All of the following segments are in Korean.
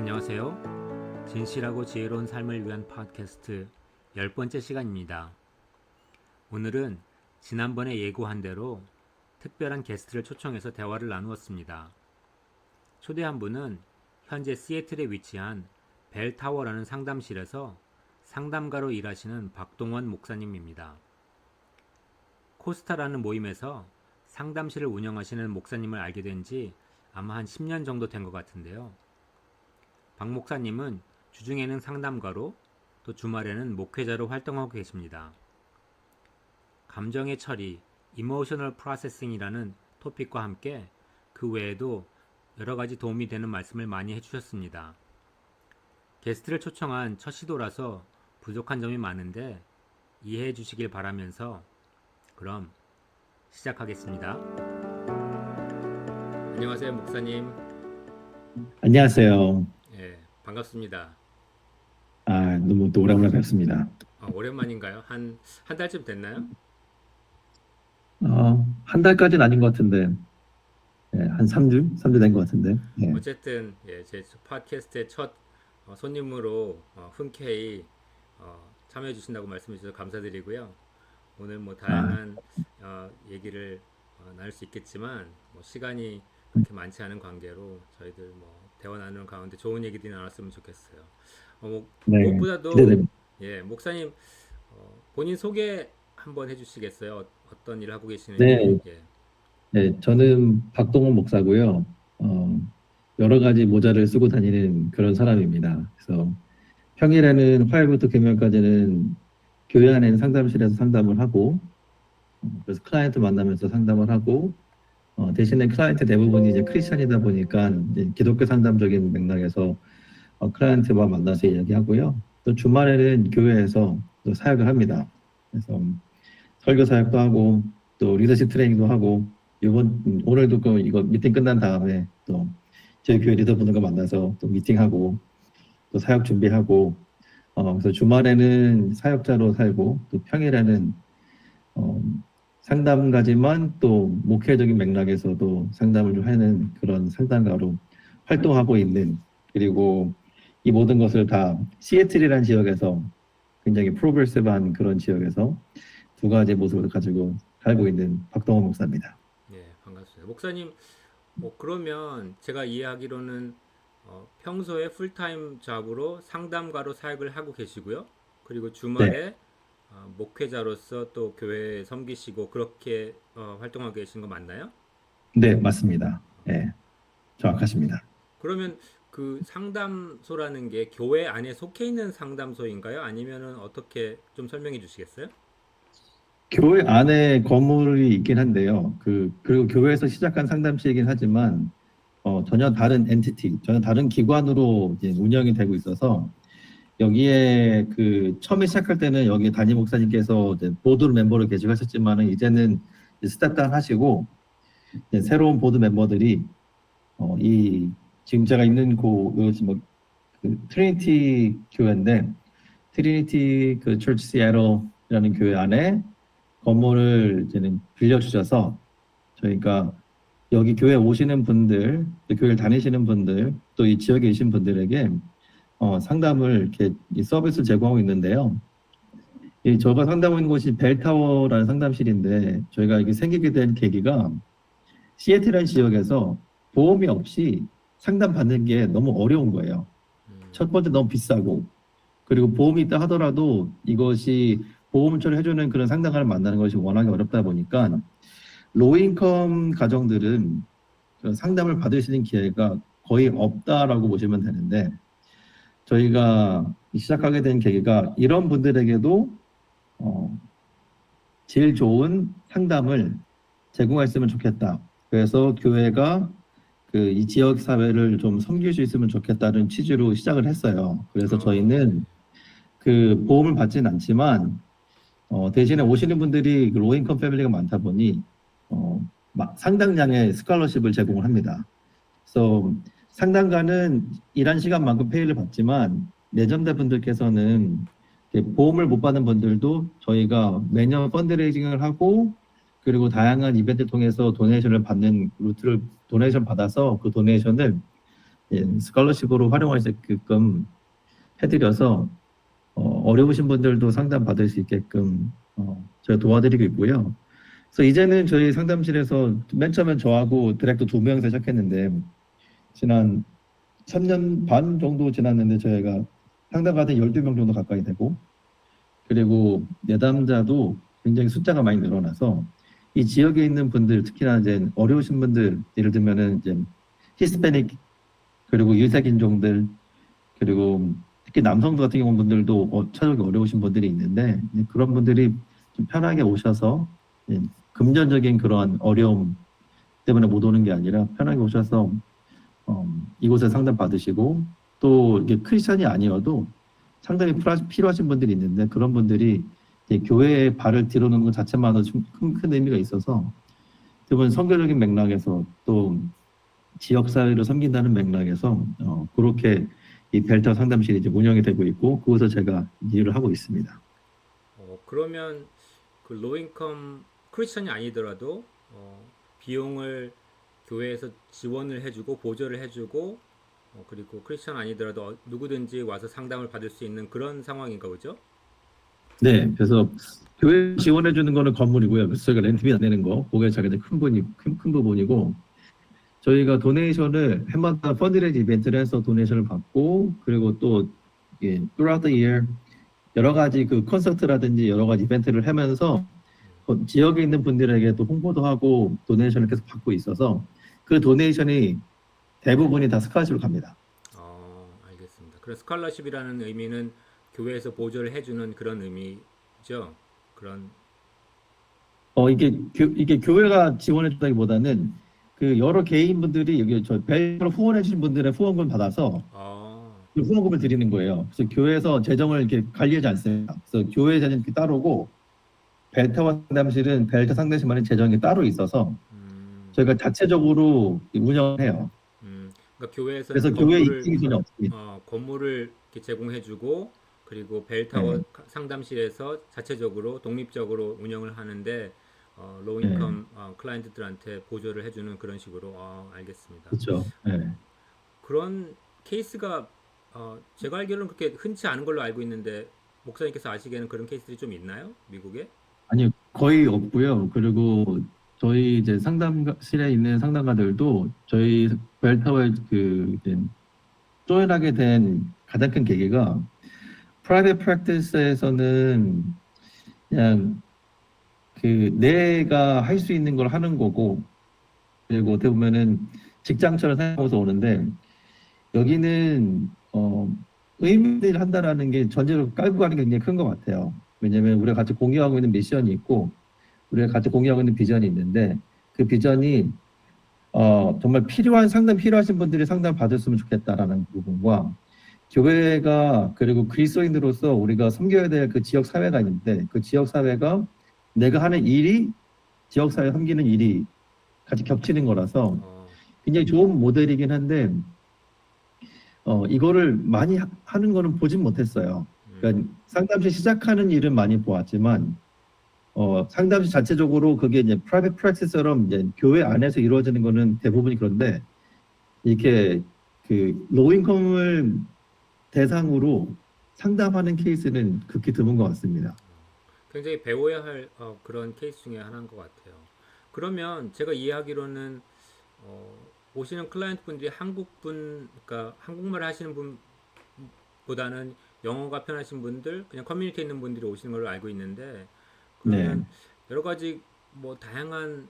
안녕하세요. 진실하고 지혜로운 삶을 위한 팟캐스트 10번째 시간입니다. 오늘은 지난번에 예고한 대로 특별한 게스트를 초청해서 대화를 나누었습니다. 초대한 분은 현재 시애틀에 위치한 벨타워라는 상담실에서 상담가로 일하시는 박동원 목사님입니다. 코스타라는 모임에서 상담실을 운영하시는 목사님을 알게 된 지 아마 한 10년 정도 된 것 같은데요. 박 목사님은 주중에는 상담가로 또 주말에는 목회자로 활동하고 계십니다. 감정의 처리, Emotional Processing이라는 토픽과 함께 그 외에도 여러 가지 도움이 되는 말씀을 많이 해주셨습니다. 게스트를 초청한 첫 시도라서 부족한 점이 많은데 이해해 주시길 바라면서 그럼 시작하겠습니다. 안녕하세요, 목사님. 안녕하세요. 예, 반갑습니다. 너무 또 오랜만에 뵙습니다. 오랜만인가요? 한 달쯤 됐나요? 한 달까지는 아닌 것 같은데, 한 3주 된 것 같은데. 어쨌든 제 팟캐스트의 첫 손님으로 흔쾌히 참여해 주신다고 말씀해 주셔서 감사드리고요. 오늘 뭐 아, 다양한 얘기를 나눌 수 있겠지만 시간이 그렇게 많지 않은 관계로 저희들 대화 나누는 가운데 좋은 얘기들이 나눴으면 좋겠어요. 네, 무엇보다도 기대됩니다. 목사님 본인 소개 한번 해주시겠어요? 어떤 일을 하고 계시는지. 네, 저는 박동원 목사고요. 여러 가지 모자를 쓰고 다니는 그런 사람입니다. 그래서 평일에는 화요일부터 금요일까지는 교회 안에 있는 상담실에서 상담을 하고, 그래서 클라이언트 만나면서 상담을 하고, 대신에 클라이언트 대부분이 이제 크리스천이다 보니까 이제 기독교 상담적인 맥락에서 클라이언트와 만나서 이야기하고요. 또 주말에는 교회에서 또 사역을 합니다. 그래서 설교 사역도 하고 또 리더십 트레이닝도 하고 오늘도 이거 미팅 끝난 다음에 또 저희 교회 리더분들과 만나서 또 미팅하고 또 사역 준비하고 그래서 주말에는 사역자로 살고 또 평일에는 어, 상담가지만 또 목회적인 맥락에서도 상담을 좀 하는 그런 상담가로 활동하고 있는, 그리고 이 모든 것을 다 시애틀이라는 지역에서 굉장히 프로그레시브한 그런 지역에서 두 가지 모습을 가지고 살고 있는 박동원 목사입니다. 네, 반갑습니다. 목사님, 그러면 제가 이해하기로는 평소에 풀타임 잡으로 상담가로 사역을 하고 계시고요. 그리고 네, 주말에 목회자로서 또 교회에 섬기시고 그렇게 활동하고 계신 거 맞나요? 네, 맞습니다. 네, 정확하십니다. 그러면 그 상담소라는 게 교회 안에 속해 있는 상담소인가요? 아니면은 어떻게 좀 설명해 주시겠어요? 교회 안에 건물이 있긴 한데요. 그리고 교회에서 시작한 상담실이긴 하지만 전혀 다른 엔티티, 전혀 다른 기관으로 이제 운영이 되고 있어서 여기에 처음에 시작할 때는 여기 담임 목사님께서 이제 보드 멤버로 계직하셨지만은 이제는 스텝다운 하시고 이제 새로운 보드 멤버들이 이 지금 제가 있는 곳이 트리니티 교회인데, 트리니티 처치 시애틀이라는 교회 안에 건물을 이제는 빌려주셔서 저희가 여기 교회 오시는 분들, 또 교회를 다니시는 분들, 또 이 지역에 계신 분들에게 상담을 이렇게 이 서비스를 제공하고 있는데요. 저가 상담하고 있는 곳이 벨타워라는 상담실인데, 저희가 이게 생기게 된 계기가 시애틀이라는 지역에서 보험이 없이 상담받는 게 너무 어려운 거예요. 첫 번째 너무 비싸고, 그리고 보험이 있다 하더라도 이것이 보험 처리해주는 그런 상담가를 만나는 것이 워낙에 어렵다 보니까 로인컴 가정들은 그런 상담을 받을 수 있는 기회가 거의 없다라고 보시면 되는데, 저희가 시작하게 된 계기가 이런 분들에게도 제일 좋은 상담을 제공했으면 좋겠다. 그래서 교회가 이 지역 사회를 좀 섬길 수 있으면 좋겠다는 취지로 시작을 했어요. 그래서 저희는 네. 보험을 받지는 않지만 대신에 오시는 분들이 로인컴 패밀리가 많다 보니 상당량의 스칼러십을 제공을 합니다. 그래서 상담가는 일한 시간만큼 페이를 받지만 내전자 분들께서는 보험을 못 받는 분들도 저희가 매년 펀드레이징을 하고 그리고 다양한 이벤트 통해서 도네이션을 받는 루트를 도네이션 받아서 그 도네이션을 스칼러십으로 활용할 수 있게끔 해드려서 어려우신 분들도 상담 받을 수 있게끔 제가 도와드리고 있고요. 그래서 이제는 저희 상담실에서 맨 처음엔 저하고 디렉터 2명에서 시작했는데 지난 3년 반 정도 지났는데 저희가 상담가들 12명 정도 가까이 되고 그리고 내담자도 굉장히 숫자가 많이 늘어나서 이 지역에 있는 분들 특히나 이제 어려우신 분들 예를 들면은 이제 히스패닉 그리고 유색 인종들 그리고 특히 남성들 같은 경우 분들도 찾아오기 어려우신 분들이 있는데 그런 분들이 좀 편하게 오셔서 금전적인 그러한 어려움 때문에 못 오는 게 아니라 편하게 오셔서 이곳에 상담 받으시고 또 이게 크리스천이 아니어도 상담이 필요하신 분들이 있는데 그런 분들이 교회에 발을 들어놓는 것 자체만으로 큰 의미가 있어서 대부분 선교적인 맥락에서 또 지역사회를 섬긴다는 맥락에서 그렇게 이 벨터 상담실이 이제 운영이 되고 있고 그곳에서 제가 일을 하고 있습니다. 그러면 그 로인컴 크리스천이 아니더라도 비용을 교회에서 지원을 해주고 보조를 해주고 그리고 크리스천 아니더라도 누구든지 와서 상담을 받을 수 있는 그런 상황인가 보죠? 네, 그래서 교회 지원해 주는 거는 건물이고요. 그래서 저희가 렌트비 안 내는 거, 그게 제가 이제 큰 부분이고, 저희가 도네이션을 해마다 펀드레이즈 이벤트를 해서 도네이션을 받고, 그리고 또 throughout the year 여러 가지 그 콘서트라든지 여러 가지 이벤트를 하면서 지역에 있는 분들에게 또 홍보도 하고 도네이션을 계속 받고 있어서 그 도네이션이 대부분이 다 스칼러십으로 갑니다. 알겠습니다. 그럼 스칼러십이라는 의미는 교회에서 보조를 해주는 그런 의미죠? 그런 이게 교회가 지원해 준다기보다는 그 여러 개인분들이 여기 저 벨로 후원해 주신 분들의 후원금 받아서 그 후원금을 드리는 거예요. 그래서 교회에서 재정을 이렇게 관리하지 않습니다. 그래서 교회 재정이 따로고 벨타원 상담실은 벨타 상담실만의 재정이 따로 있어서 저희가 자체적으로 운영해요. 그러니까 교회에서는 그래서 교회 입증이 전혀 없습니다. 건물을 이렇게 제공해주고 그리고 벨타워 상담실에서 자체적으로 독립적으로 운영을 하는데 로인컴 클라이언트들한테 보조를 해주는 그런 식으로 알겠습니다. 그렇죠. 네. 그런 케이스가 제가 알기로는 그렇게 흔치 않은 걸로 알고 있는데 목사님께서 아시기에는 그런 케이스들이 좀 있나요? 미국에? 아니요, 거의 없고요. 그리고 저희 이제 상담실에 있는 상담가들도 저희 벨타워에 이제 조인하게 된 가장 큰 계기가 프라이빗 프랙티스에서는 그냥 내가 할 수 있는 걸 하는 거고 그리고 어떻게 보면은 직장처럼 생각하면서 오는데 여기는 의미를 한다라는 게 전제로 깔고 가는 게 굉장히 큰 것 같아요. 왜냐하면 우리가 같이 공유하고 있는 미션이 있고 우리가 같이 공유하고 있는 비전이 있는데 그 비전이 정말 상담 필요하신 분들이 상담 받았으면 좋겠다라는 부분과 교회가 그리고 그리스도인으로서 우리가 섬겨야 될 그 지역 사회가 있는데 그 지역 사회가 내가 하는 일이 지역 사회 섬기는 일이 같이 겹치는 거라서 굉장히 좋은 모델이긴 한데 이거를 많이 하는 거는 보진 못했어요. 그러니까 상담실 시작하는 일은 많이 보았지만 상담실 자체적으로 그게 이제 프라이빗 프랙티스처럼 이제 교회 안에서 이루어지는 거는 대부분이 그런데 이렇게 그 로인컴을 대상으로 상담하는 케이스는 극히 드문 것 같습니다. 굉장히 배워야 할 그런 케이스 중에 하나인 것 같아요. 그러면 제가 이해하기로는 오시는 클라이언트 분들이 그러니까 한국말 하시는 분보다는 영어가 편하신 분들, 그냥 커뮤니티에 있는 분들이 오시는 걸로 알고 있는데 그러면 여러 가지 뭐 다양한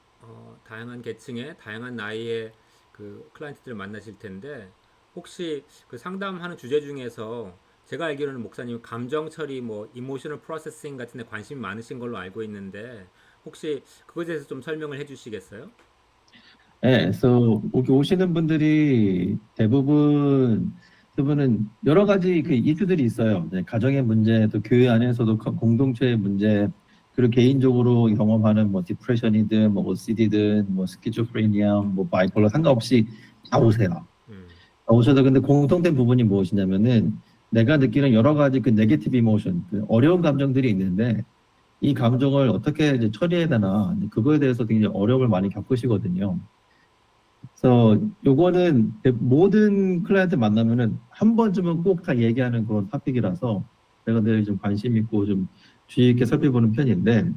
계층의 다양한 나이의 그 클라이언트들을 만나실 텐데 혹시 그 상담하는 주제 중에서 제가 알기로는 목사님 감정 처리 뭐 이모셔널 프로세싱 같은 데 관심이 많으신 걸로 알고 있는데 혹시 그것에 대해서 좀 설명을 해 주시겠어요? 네, 그래서 여기 오시는 분들이 대부분은 여러 가지 그 이슈들이 있어요. 가정의 문제, 또 교회 안에서도 공동체의 문제, 그리고 개인적으로 경험하는 뭐 디프레션이든 뭐 OCD든 뭐 스키조프레니아, 뭐 바이폴러 상관없이 다 오세요. 오셔서 근데 공통된 부분이 무엇이냐면은 내가 느끼는 여러 가지 그 네게티브 이모션, 그 어려운 감정들이 있는데 이 감정을 어떻게 이제 처리해야 되나 그거에 대해서 굉장히 어려움을 많이 겪으시거든요. 그래서 요거는 모든 클라이언트 만나면은 한 번쯤은 꼭 다 얘기하는 그런 토픽이라서 내가 늘 좀 관심 있고 좀 주의 있게 살펴보는 편인데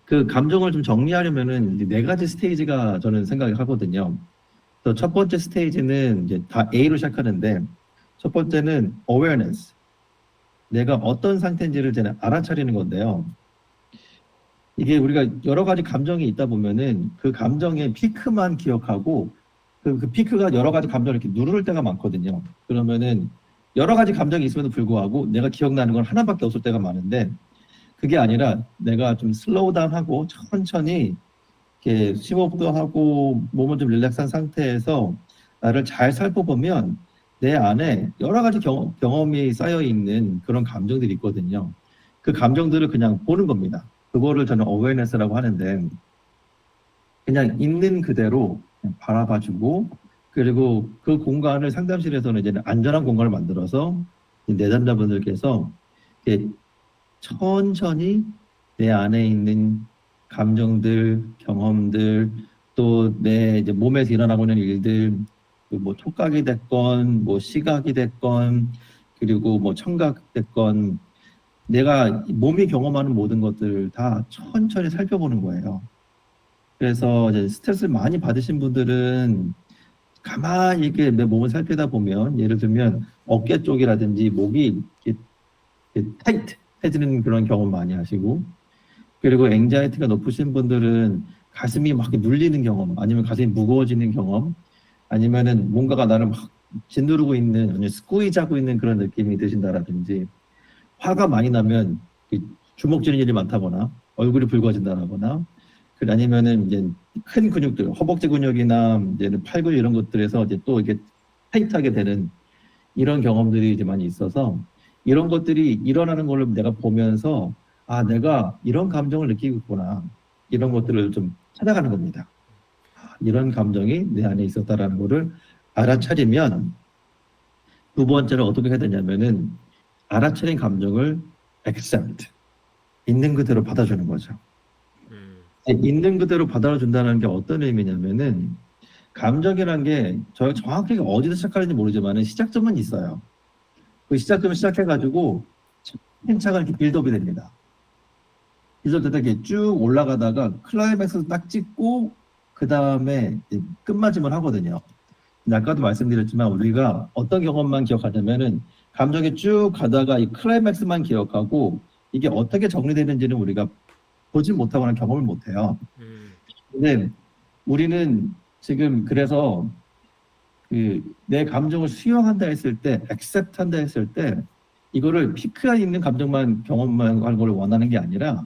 그 감정을 좀 정리하려면은 이제 네 가지 스테이지가 저는 생각을 하거든요. 그래서 첫 번째 스테이지는 이제 다 A로 시작하는데 첫 번째는 awareness. 내가 어떤 상태인지를 이제 알아차리는 건데요. 이게 우리가 여러 가지 감정이 있다 보면은 그 감정의 피크만 기억하고 그 피크가 여러 가지 감정을 이렇게 누를 때가 많거든요. 그러면은 여러 가지 감정이 있음에도 불구하고 내가 기억나는 건 하나밖에 없을 때가 많은데 그게 아니라 내가 좀 슬로우 다운하고 천천히 이렇게 심호흡도 하고 몸을 좀 릴렉스한 상태에서 나를 잘 살펴보면 내 안에 여러 가지 경험이 쌓여 있는 그런 감정들이 있거든요. 그 감정들을 그냥 보는 겁니다. 그거를 저는 어웨이너스라고 하는데 그냥 있는 그대로 그냥 바라봐주고 그리고 그 공간을 상담실에서는 이제 안전한 공간을 만들어서 내담자분들께서 이렇게 천천히 내 안에 있는 감정들, 경험들, 또 내 이제 몸에서 일어나고 있는 일들, 그뭐 촉각이 됐건, 뭐 시각이 됐건, 그리고 뭐 청각 됐건, 내가 몸이 경험하는 모든 것들 다 천천히 살펴보는 거예요. 그래서 이제 스트레스를 많이 받으신 분들은 가만히 이렇게 내 몸을 살피다 보면, 예를 들면 어깨 쪽이라든지 목이 이렇게 타이트해지는 그런 경험 많이 하시고, 그리고 앵자이티가 높으신 분들은 가슴이 막 눌리는 경험, 아니면 가슴이 무거워지는 경험, 아니면은 뭔가가 나를 막 짓누르고 있는, 아니면 스queeze 하고 있는 그런 느낌이 드신다라든지, 화가 많이 나면 주먹 쥐는 일이 많다거나, 얼굴이 붉어진다거나, 아니면은 이제 큰 근육들, 허벅지 근육이나 이제 팔 근육 이런 것들에서 이제 또 이게 타이트하게 되는 이런 경험들이 이제 많이 있어서 이런 것들이 일어나는 걸 내가 보면서 아, 내가 이런 감정을 느끼고 있구나. 이런 것들을 좀 찾아가는 겁니다. 아, 이런 감정이 내 안에 있었다라는 거를 알아차리면 두 번째로 어떻게 해야 되냐면은 알아차린 감정을 accept, 있는 그대로 받아주는 거죠. 있는 그대로 받아준다는 게 어떤 의미냐면은 감정이란 게 정확하게 어디서 시작하는지 모르지만 시작점은 있어요. 그 시작점을 시작해가지고 차근차근 이렇게 빌드업이 됩니다. 빌드업 되다 이렇게 쭉 올라가다가 클라이맥스 딱 찍고 그 다음에 끝마침을 하거든요. 근데 아까도 말씀드렸지만 우리가 어떤 경험만 기억하냐면은 감정이 쭉 가다가 이 클라이맥스만 기억하고 이게 어떻게 정리되는지는 우리가 보지 못하거나 경험을 못해요. 근데 우리는 지금 그래서 그 내 감정을 수용한다 했을 때, accept 한다 했을 때 이거를 피크가 있는 감정만 경험만 하는 걸 원하는 게 아니라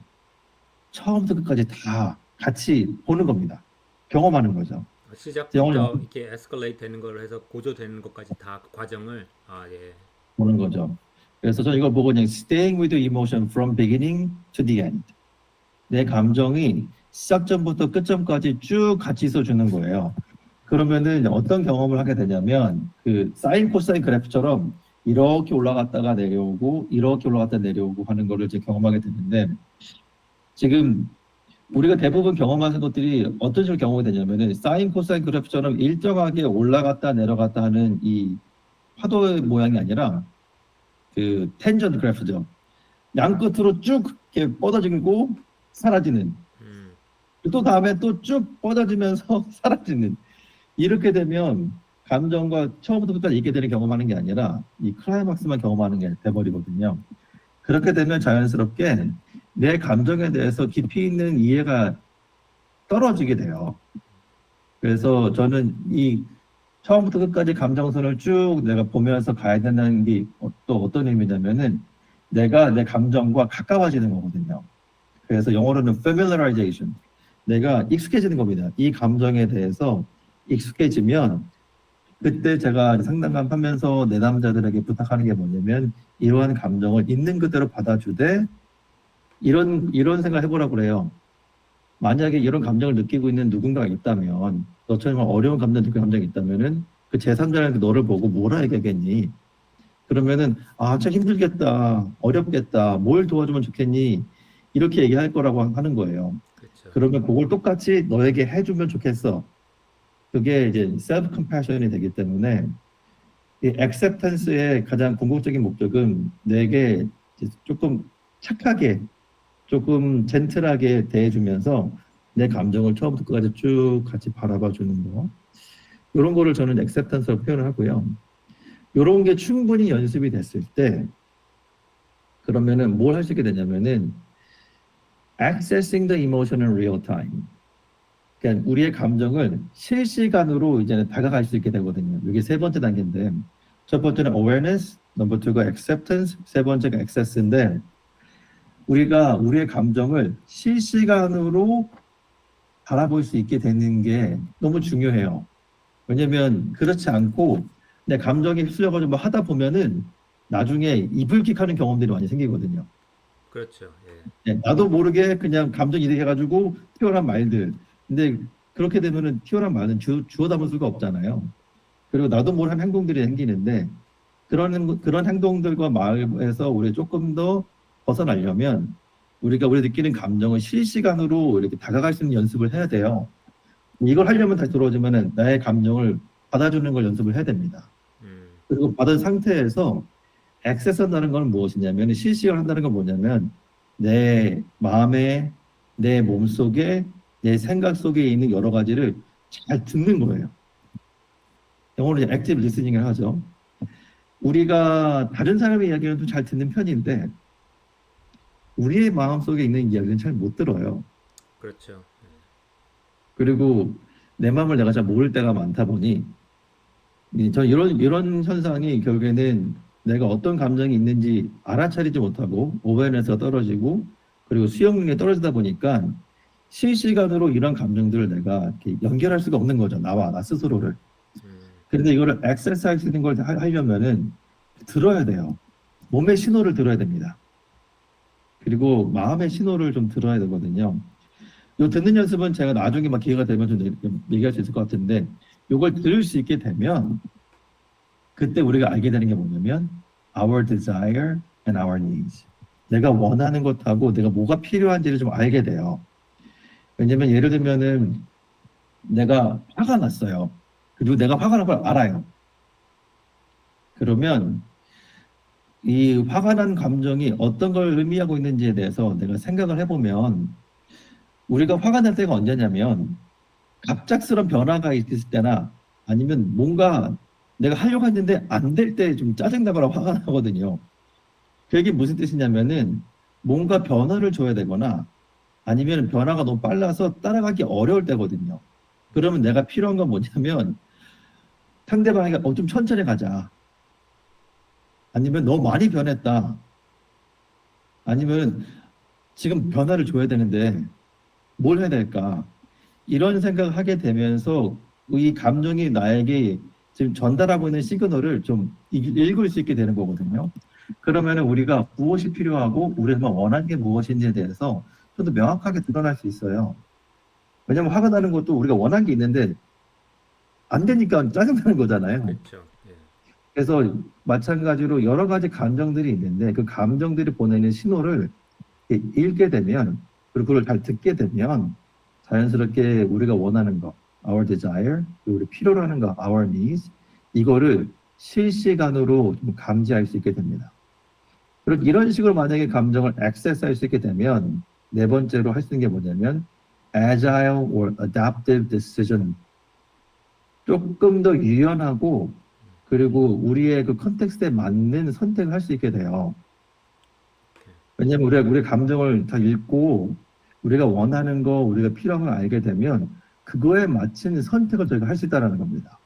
처음부터 끝까지 다 같이 보는 겁니다. 경험하는 거죠. 시작부터 이렇게 에스컬레이트 되는 걸 해서 고조되는 것까지 다 그 과정을 보는 거죠. 그래서 저는 이걸 보고 그냥 staying with the emotion from beginning to the end. 내 감정이 시작점부터 끝점까지 쭉 같이 있어주는 거예요. 그러면은 어떤 경험을 하게 되냐면 그 사인 코사인 그래프처럼 이렇게 올라갔다가 내려오고 이렇게 올라갔다 내려오고 하는 거를 이제 경험하게 되는데 지금 우리가 대부분 경험하는 것들이 어떤 식으로 경험이 되냐면은 사인 코사인 그래프처럼 일정하게 올라갔다 내려갔다 하는 이 파도의 모양이 아니라 그 텐전 그래프죠. 양 끝으로 쭉 이렇게 뻗어지고 사라지는. 또 다음에 또 쭉 뻗어지면서 사라지는. 이렇게 되면 감정과 처음부터 끝까지 있게 되는 경험하는 게 아니라 이 클라이막스만 경험하는 게 돼버리거든요. 그렇게 되면 자연스럽게 내 감정에 대해서 깊이 있는 이해가 떨어지게 돼요. 그래서 저는 이 처음부터 끝까지 감정선을 쭉 내가 보면서 가야 된다는 게 또 어떤 의미냐면은 내가 내 감정과 가까워지는 거거든요. 그래서 영어로는 familiarization. 내가 익숙해지는 겁니다. 이 감정에 대해서 익숙해지면 그때 제가 상담을 하면서 내담자들에게 부탁하는 게 뭐냐면 이러한 감정을 있는 그대로 받아주되 이런 생각을 해보라고 그래요. 만약에 이런 감정을 느끼고 있는 누군가가 있다면 너처럼 어려운 감정 느끼는 감정이 있다면은 그 제3자는 너를 보고 뭐라 얘기하겠니? 그러면은 아, 참 힘들겠다, 어렵겠다, 뭘 도와주면 좋겠니? 이렇게 얘기할 거라고 하는 거예요. 그렇죠. 그러면 그걸 똑같이 너에게 해주면 좋겠어. 그게 이제 self compassion이 되기 때문에 이 acceptance의 가장 궁극적인 목적은 내게 이제 조금 착하게 조금 젠틀하게 대해주면서 내 감정을 처음부터 끝까지 쭉 같이 바라봐 주는 거. 이런 거를 저는 acceptance로 표현을 하고요. 이런 게 충분히 연습이 됐을 때 그러면은 뭘 할 수 있게 되냐면은 accessing the emotion in real time. 그러니까 우리의 감정을 실시간으로 이제는 다가갈 수 있게 되거든요. 이게 세 번째 단계인데 첫 번째는 awareness, 넘버 투가 acceptance, 세 번째가 access인데 우리가 우리의 감정을 실시간으로 바라볼 수 있게 되는 게 너무 중요해요. 왜냐면 그렇지 않고 내 감정에 휩쓸려가지고 뭐 하다 보면은 나중에 이불킥하는 경험들이 많이 생기거든요. 그렇죠. 예. 나도 모르게 그냥 감정 이입해가지고 튀어나온 말들. 근데 그렇게 되면은 튀어나온 말은 주워 담을 수가 없잖아요. 그리고 나도 모르는 행동들이 생기는데 그런 행동들과 마음에서 우리 조금 더 벗어나려면 우리 느끼는 감정을 실시간으로 이렇게 다가갈 수 있는 연습을 해야 돼요. 이걸 하려면 다시 돌아오자면은 나의 감정을 받아주는 걸 연습을 해야 됩니다. 그리고 받은 상태에서 액세스 한다는 건 무엇이냐면 실시간 한다는 건 뭐냐면 내 마음에 내 몸속에 내 생각 속에 있는 여러 가지를 잘 듣는 거예요. 영어로 이제 액티브 리스닝을 하죠. 우리가 다른 사람의 이야기는 좀 잘 듣는 편인데 우리의 마음속에 있는 이야기는 잘 못 들어요. 그렇죠. 그리고 내 마음을 내가 잘 모를 때가 많다 보니 저 이런 현상이 결국에는 내가 어떤 감정이 있는지 알아차리지 못하고 오버너스가 떨어지고 그리고 수용 능력이 떨어지다 보니까 실시간으로 이런 감정들을 내가 이렇게 연결할 수가 없는 거죠. 나 스스로를. 그런데 이거를 엑서사이즈는 걸 하려면은 들어야 돼요. 몸의 신호를 들어야 됩니다. 그리고 마음의 신호를 좀 들어야 되거든요. 요 듣는 연습은 제가 나중에 막 기회가 되면 좀 얘기할 수 있을 것 같은데 요걸 들을 수 있게 되면 그때 우리가 알게 되는 게 뭐냐면 our desire and our needs. 내가 원하는 것하고 내가 뭐가 필요한지를 좀 알게 돼요. 왜냐면 예를 들면은 내가 화가 났어요. 그리고 내가 화가 난 걸 알아요. 그러면 이 화가 난 감정이 어떤 걸 의미하고 있는지에 대해서 내가 생각을 해보면 우리가 화가 날 때가 언제냐면 갑작스런 변화가 있을 때나 아니면 뭔가 내가 하려고 했는데 안 될 때 좀 짜증나거나 화가 나거든요. 그게 무슨 뜻이냐면은 뭔가 변화를 줘야 되거나 아니면 변화가 너무 빨라서 따라가기 어려울 때거든요. 그러면 내가 필요한 건 뭐냐면 상대방에게 좀 천천히 가자. 아니면 너무 많이 변했다. 아니면 지금 변화를 줘야 되는데 뭘 해야 될까? 이런 생각을 하게 되면서 이 감정이 나에게 지금 전달하고 있는 시그널을 좀 읽을 수 있게 되는 거거든요. 그러면 우리가 무엇이 필요하고 우리가 원하는 게 무엇인지에 대해서 좀 더 명확하게 드러날 수 있어요. 왜냐면 화가 나는 것도 우리가 원하는 게 있는데 안 되니까 짜증나는 거잖아요. 그렇죠. 예. 그래서 마찬가지로 여러 가지 감정들이 있는데 그 감정들이 보내는 신호를 읽게 되면 그리고 그걸 잘 듣게 되면 자연스럽게 우리가 원하는 거, our desire, 그리고 우리 필요로 하는 거, our needs, 이거를 실시간으로 좀 감지할 수 있게 됩니다. 그리고 이런 식으로 만약에 감정을 액세스할 수 있게 되면 네 번째로 할 수 있는 게 뭐냐면 agile or adaptive decision, 조금 더 유연하고 그리고 우리의 그 컨텍스트에 맞는 선택을 할 수 있게 돼요. 왜냐면 우리의 감정을 다 읽고 우리가 원하는 거, 우리가 필요한 걸 알게 되면 그거에 맞춘 선택을 저희가 할 수 있다는 겁니다.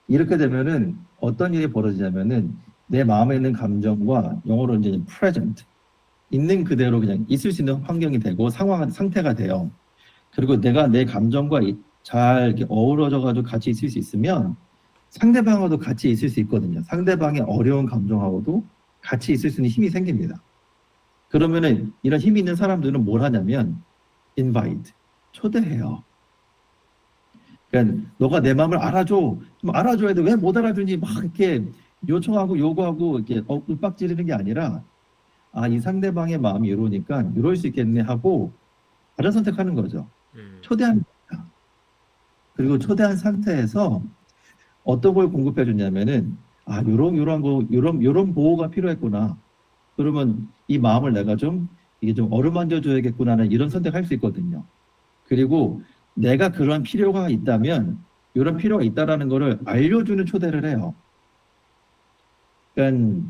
이렇게 되면은 어떤 일이 벌어지냐면은 내 마음에 있는 감정과 영어로 이제 present, 있는 그대로 그냥 있을 수 있는 환경이 되고 상태가 돼요. 그리고 내가 내 감정과 잘 이렇게 어우러져가지고 같이 있을 수 있으면 상대방하고도 같이 있을 수 있거든요. 상대방의 어려운 감정하고도 같이 있을 수 있는 힘이 생깁니다. 그러면은 이런 힘이 있는 사람들은 뭘 하냐면 invite, 초대해요. 그러니까 너가 내 마음을 알아줘. 좀 알아줘야 돼. 왜 못 알아주니? 막 이렇게 요청하고 요구하고 이렇게 윽박지르는 게 아니라 이 상대방의 마음이 이러니까 이럴 수 있겠네 하고 다른 선택하는 거죠. 초대합니다. 그리고 초대한 상태에서 어떤 걸 공급해 주냐면은 요런 보호가 필요했구나. 그러면 이 마음을 내가 좀 이게 좀 어루만져 줘야겠구나는 이런 선택할 수 있거든요. 그리고 내가 그런 필요가 있다면 이런 필요가 있다라는 거를 알려주는 초대를 해요. 그러니까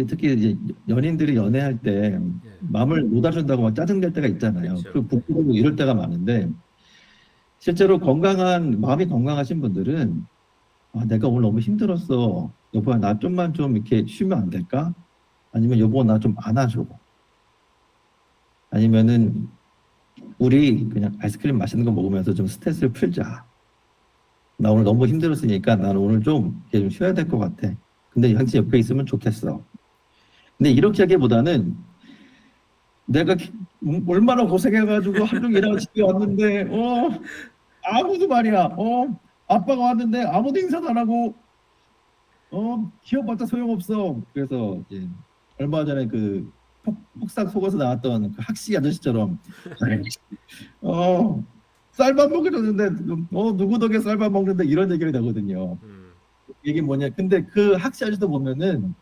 특히 이제 연인들이 연애할 때 예. 마음을 못 알아준다고 막 짜증낼 때가 있잖아요. 그렇죠. 그 부끄러고 이럴 때가 많은데 실제로 마음이 건강하신 분들은 내가 오늘 너무 힘들었어. 여보야, 나 좀만 좀 이렇게 쉬면 안 될까? 아니면 여보, 나 좀 안아줘. 아니면은 우리 그냥 아이스크림 맛있는 거 먹으면서 좀 스트레스를 풀자. 나 오늘 너무 힘들었으니까 나는 오늘 좀 이렇게 좀 쉬어야 될 것 같아. 근데 당신 옆에 있으면 좋겠어. 근데 이렇게 하기보다는 내가 얼마나 고생해가지고 하루 종일 일하고 집에 왔는데, 아무도 말이야, 아빠가 왔는데 아무도 인사도 안 하고, 기어봤자 소용없어. 그래서 이제 얼마 전에 그 폭삭 속아서 나왔던 그 학시 아저씨처럼, 어, 쌀밥 먹여줬는데, 누구 덕에 쌀밥 먹는데 이런 얘기를 나거든요. 음, 이게 뭐냐. 근데 그 학시 아저씨도 보면은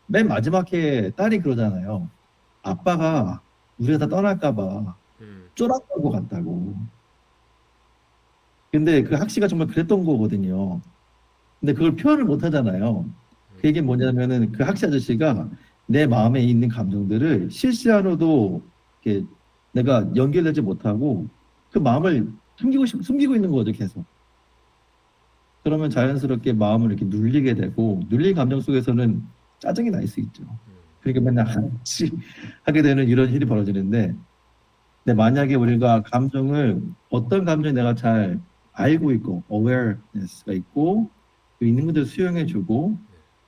맨 마지막 에 딸이 그러잖아요. 아빠가 우리가 다 떠날까봐 음, 쫄아가고 갔다고. 근데 그 학시가 정말 그랬던 거거든요. 근데 그걸 표현을 못 하잖아요. 그 얘기는 뭐냐면은 그 학시 아저씨가 내 마음에 있는 감정들을 실시간으로도 이렇게 내가 연결되지 못하고 그 마음을 숨기고 있는 거죠, 계속. 그러면 자연스럽게 마음을 이렇게 눌리게 되고, 눌린 감정 속에서는 짜증이 날 수 있죠. 그러니까 맨날 같이 하게 되는 이런 일이 벌어지는데, 근데 만약에 우리가 어떤 감정이 내가 잘 알고 있고, awareness가 있고, 그 있는 것들 수용해주고,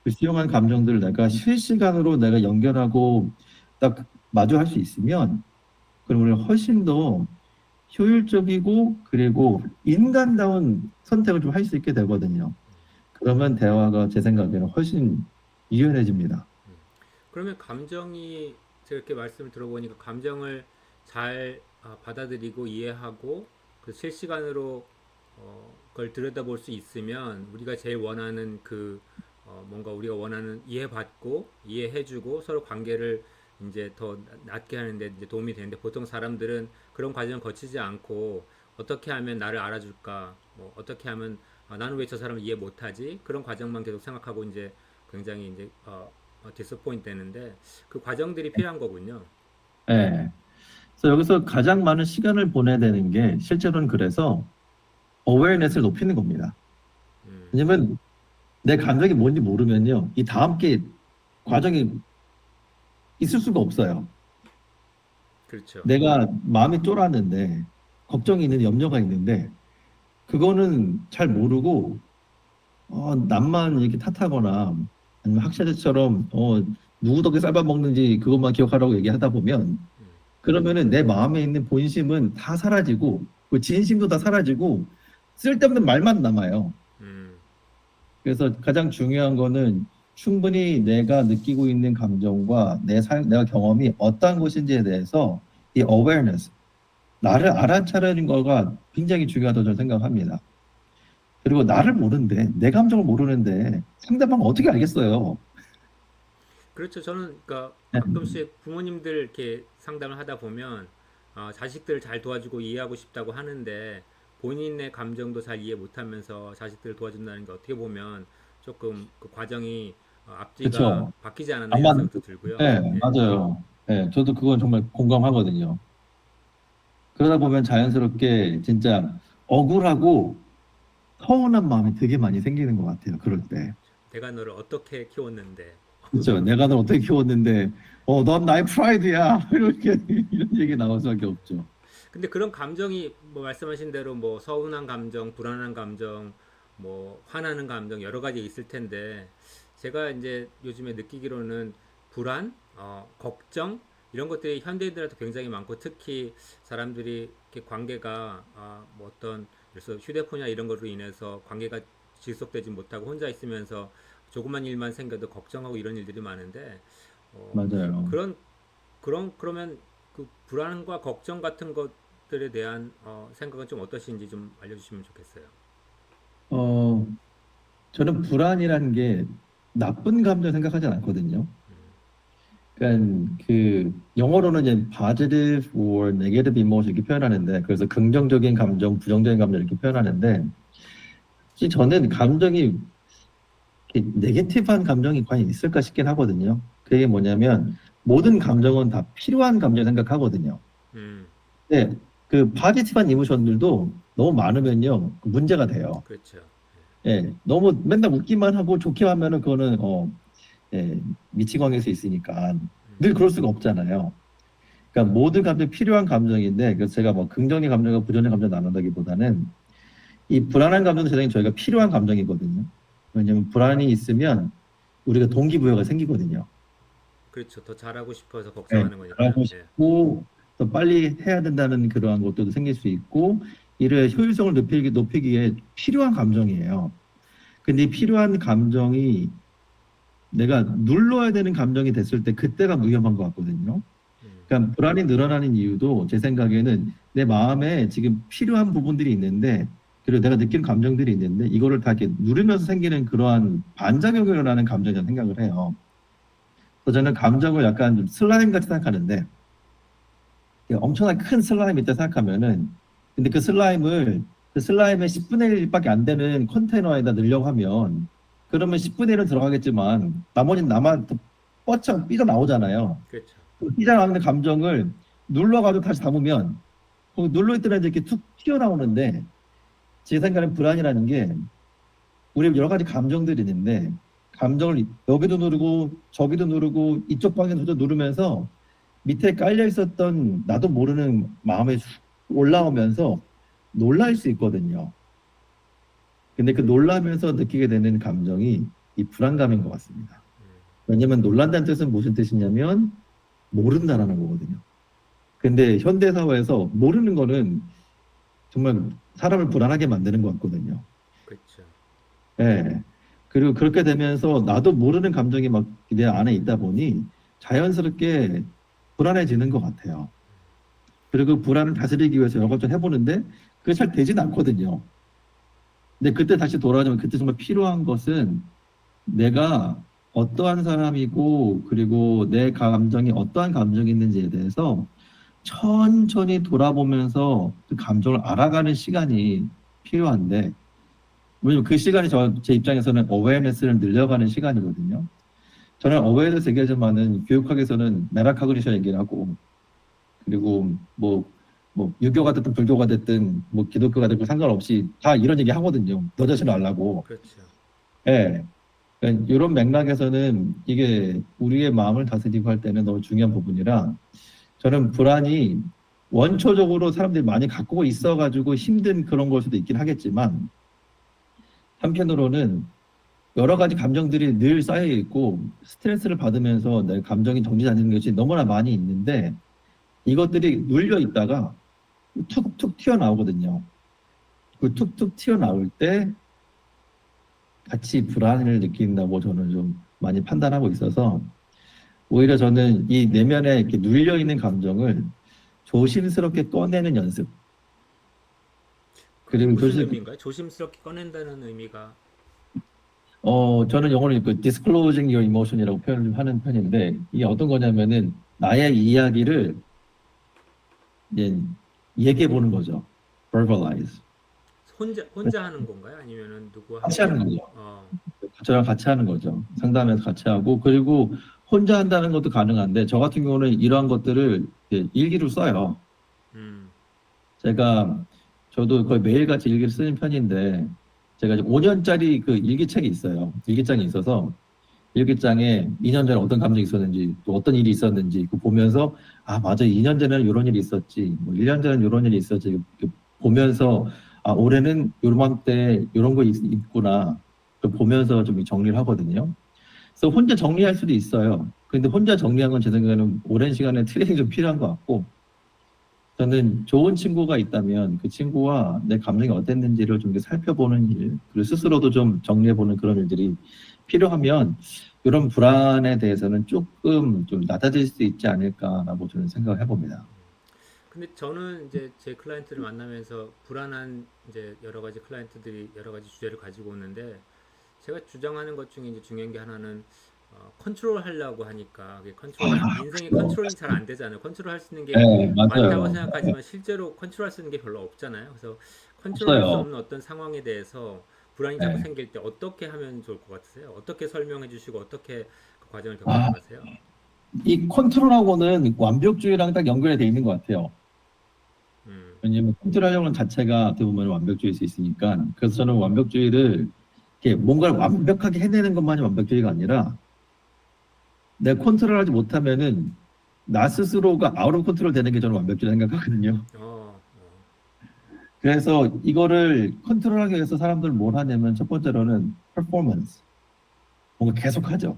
그 수용한 감정들을 내가 실시간으로 내가 연결하고 딱 마주할 수 있으면, 그럼 우리는 훨씬 더 효율적이고, 그리고 인간다운 선택을 좀 할 수 있게 되거든요. 그러면 대화가 제 생각에는 훨씬 유연해집니다. 그러면 감정이 제가 이렇게 말씀을 들어보니까 감정을 잘 받아들이고 이해하고 그 실시간으로 그걸 들여다볼 수 있으면 우리가 제일 원하는 뭔가 우리가 원하는 이해받고 이해해주고 서로 관계를 이제 더 낫게 하는데 이제 도움이 되는데 보통 사람들은 그런 과정을 거치지 않고 어떻게 하면 나를 알아줄까 뭐 어떻게 하면 나는 왜 저 사람을 이해 못하지 그런 과정만 계속 생각하고 이제 굉장히 이제 디스포인트 되는데 그 과정들이 필요한 거군요. 예. 그래서 여기서 가장 많은 시간을 보내야 되는 게 실제로는 그래서 awareness를 높이는 겁니다. 음, 왜냐면 내 감정이 뭔지 모르면요. 이 다음 게 과정이 있을 수가 없어요. 그렇죠. 내가 마음이 쫄았는데 걱정이 있는 염려가 있는데 그거는 잘 모르고 남만 이렇게 탓하거나 아니면 학자들처럼 누구 덕에 쌀밥 먹는지 그것만 기억하라고 얘기하다 보면 그러면은 내 마음에 있는 본심은 다 사라지고 그 진심도 다 사라지고 쓸데없는 말만 남아요. 음, 그래서 가장 중요한 거는 충분히 내가 느끼고 있는 감정과 내가 경험이 어떠한 것인지에 대해서 이 awareness, 나를 알아차리는 거가 굉장히 중요하다고 저는 생각합니다. 그리고 나를 모르는데, 내 감정을 모르는데 상대방은 어떻게 알겠어요? 그렇죠. 저는 그러니까 네, 가끔씩 부모님들 이렇게 상담을 하다 보면 자식들을 잘 도와주고 이해하고 싶다고 하는데 본인의 감정도 잘 이해 못하면서 자식들을 도와준다는 게 어떻게 보면 조금 그 과정이 앞뒤가 그렇죠. 바뀌지 않았나 이런 아마, 생각도 들고요. 네, 예. 맞아요. 네, 저도 그건 정말 공감하거든요. 그러다 보면 자연스럽게 진짜 억울하고 서운한 마음이 되게 많이 생기는 것 같아요. 그럴 때. 내가 너를 어떻게 키웠는데 그렇죠. 내가 널 어떻게 키웠는데, 넌 나의 프라이드야. 이렇게 이런 얘기 나올 수밖에 없죠. 근데 그런 감정이 뭐 말씀하신 대로 뭐 서운한 감정, 불안한 감정, 뭐 화나는 감정 여러 가지 있을 텐데 제가 이제 요즘에 느끼기로는 불안, 걱정 이런 것들이 현대인들한테 굉장히 많고 특히 사람들이 이렇게 관계가 뭐 어떤 그래서 휴대폰이나 이런 걸로 인해서 관계가 지속되지 못하고 혼자 있으면서 조그만 일만 생겨도 걱정하고 이런 일들이 많은데 어, 맞아요. 그러면 그 불안과 걱정 같은 것 것들에 대한 생각은 좀 어떠신지 좀 알려주시면 좋겠어요. 어, 저는 불안이라는 게 나쁜 감정 생각하지 않거든요. 그러니까 그 영어로는 이제 positive or negative emotion 이렇게 표현하는데, 그래서 긍정적인 감정, 부정적인 감정 이렇게 표현하는데, 사실 저는 감정이 이렇게 네게티브한 감정이 과연 있을까 싶긴 하거든요. 그게 뭐냐면 모든 감정은 다 필요한 감정 생각하거든요. 음, 네, 그 파지티브한 이모션들도 너무 많으면요 문제가 돼요. 그렇죠. 예, 너무 맨날 웃기만 하고 좋기만 하면은 그거는 예, 미치광이일 수 있으니까 늘 그럴 수가 없잖아요. 그러니까 모든 감정이 필요한 감정인데, 그래서 제가 뭐 긍정의 감정과 부정의 감정 나눈다기보다는 이 불안한 감정도 세상에 저희가 필요한 감정이거든요. 왜냐하면 불안이 있으면 우리가 동기부여가 생기거든요. 그렇죠. 더 잘하고 싶어서 네, 걱정하는 거니까요. 잘하고 예. 싶고 더 빨리 해야 된다는 그러한 것들도 생길 수 있고, 일의 효율성을 높이기에 필요한 감정이에요. 근데 이 필요한 감정이 내가 눌러야 되는 감정이 됐을 때 그때가 위험한 것 같거든요. 음, 그러니까 불안이 늘어나는 이유도 제 생각에는 내 마음에 지금 필요한 부분들이 있는데, 그리고 내가 느끼는 감정들이 있는데 이거를 다 이렇게 누르면서 생기는 그러한 반작용이 일어나는 감정이라고 생각을 해요. 그래서 저는 감정을 약간 좀 슬라임 같이 생각하는데, 엄청나게 큰 슬라임이 있다 생각하면은, 근데 그 슬라임의 10분의 1밖에 안 되는 컨테이너에다 넣으려고 하면 그러면 10분의 1은 들어가겠지만 나머지는 나만 또 뻗쳐 삐져 나오잖아요. 그렇죠. 그 삐져 나오는 감정을 눌러가지고 다시 담으면 눌러있던 애들 이렇게 툭 튀어나오는데, 제 생각에는 불안이라는 게 우리 여러 가지 감정들이 있는데 감정을 여기도 누르고 저기도 누르고 이쪽 방향도 누르면서 밑에 깔려 있었던 나도 모르는 마음에 올라오면서 놀랄 수 있거든요. 근데 그 놀라면서 느끼게 되는 감정이 이 불안감인 것 같습니다. 왜냐면 놀란다는 뜻은 무슨 뜻이냐면 모른다라는 거거든요. 근데 현대 사회에서 모르는 거는 정말 사람을 불안하게 만드는 것 같거든요. 그렇죠. 예. 그리고 그렇게 되면서 나도 모르는 감정이 막 내 안에 있다 보니 자연스럽게 불안해지는 것 같아요. 그리고 그 불안을 다스리기 위해서 여러 가지 해보는데 그게 잘 되진 않거든요. 근데 그때 다시 돌아오자면 그때 정말 필요한 것은 내가 어떠한 사람이고 그리고 내 감정이 어떠한 감정이 있는지에 대해서 천천히 돌아보면서 그 감정을 알아가는 시간이 필요한데, 왜냐면 그 시간이 제 입장에서는 어웨어네스를 늘려가는 시간이거든요. 저는 어웨어네스 얘기하지만은 교육학에서는 메타코그니션 얘기를 하고, 그리고 뭐 유교가 됐든 불교가 됐든 뭐 기독교가 됐든 상관없이 다 이런 얘기 하거든요. 너 자신을 알라고. 그렇죠. 예. 그러니까 이런 맥락에서는 이게 우리의 마음을 다스리고 할 때는 너무 중요한 부분이라, 저는 불안이 원초적으로 사람들이 많이 갖고 있어가지고 힘든 그런 걸 수도 있긴 하겠지만, 한편으로는 여러 가지 감정들이 늘 쌓여 있고 스트레스를 받으면서 내 감정이 정리되지 않는 것이 너무나 많이 있는데 이것들이 눌려 있다가 툭툭 튀어나오거든요. 그 툭툭 튀어나올 때 같이 불안을 느낀다고 저는 좀 많이 판단하고 있어서, 오히려 저는 이 내면에 이렇게 눌려 있는 감정을 조심스럽게 꺼내는 연습. 그게 그리고 무슨 의미인가요? 조심스럽게 꺼낸다는 의미가 저는 영어로 그 disclosing your emotion이라고 표현을 하는 편인데, 이게 어떤 거냐면은 나의 이야기를 이제 얘기해 보는 거죠. verbalize. 혼자 하는 건가요? 아니면은 누구와 같이 함께? 하는 거죠. 어, 저랑 같이 하는 거죠. 상담해서 같이 하고, 그리고 혼자 한다는 것도 가능한데, 저 같은 경우는 이러한 것들을 이제 일기로 써요. 음, 저도 거의 매일같이 일기를 쓰는 편인데, 제가 이제 5년짜리 그 일기책이 있어요. 일기장이 있어서, 일기장에 2년 전에 어떤 감정이 있었는지, 또 어떤 일이 있었는지, 그 보면서, 아, 맞아, 2년 전에는 이런 일이 있었지, 뭐 1년 전에는 이런 일이 있었지, 이렇게 보면서, 아, 올해는 요맘때 이런 거 있구나, 그 보면서 좀 정리를 하거든요. 그래서 혼자 정리할 수도 있어요. 근데 혼자 정리한 건 제 생각에는 오랜 시간의 트레이닝이 좀 필요한 것 같고, 저는 좋은 친구가 있다면 그 친구와 내 감정이 어땠는지를 좀 이렇게 살펴보는 일, 그리고 스스로도 좀 정리해보는 그런 일들이 필요하면 이런 불안에 대해서는 조금 좀 낮아질 수 있지 않을까라고 저는 생각을 해봅니다. 근데 저는 이제 제 클라이언트를 만나면서 불안한 이제 여러 가지 클라이언트들이 여러 가지 주제를 가지고 오는데 제가 주장하는 것 중에 이제 중요한 게 하나는 컨트롤 하려고 하니까 그게 컨트롤 인생의 그렇죠. 컨트롤이 잘 안 되잖아요. 컨트롤 할 수 있는 게 네, 많다고 맞아요. 생각하지만 실제로 컨트롤 할 수 있는 게 별로 없잖아요. 그래서 컨트롤 할 수 없어요. 없는 어떤 상황에 대해서 불안이 자꾸 네. 생길 때 어떻게 하면 좋을 것 같으세요? 어떻게 설명해 주시고 어떻게 그 과정을 겪어 아, 나가세요? 이 컨트롤하고는 완벽주의랑 딱 연결이 돼 있는 것 같아요. 음, 왜냐면 컨트롤하려는 자체가 어떻게 보면 완벽주의일 수 있으니까. 그래서 저는 완벽주의를 이렇게 뭔가를 완벽하게 해내는 것만이 완벽주의가 아니라 내가 컨트롤하지 못하면은 나 스스로가 아웃 오브 컨트롤 되는 게 저는 완벽주의 생각하거든요. 어, 그래서 이거를 컨트롤하기 위해서 사람들 뭘 하냐면 첫 번째로는 performance. 뭔가 계속 하죠.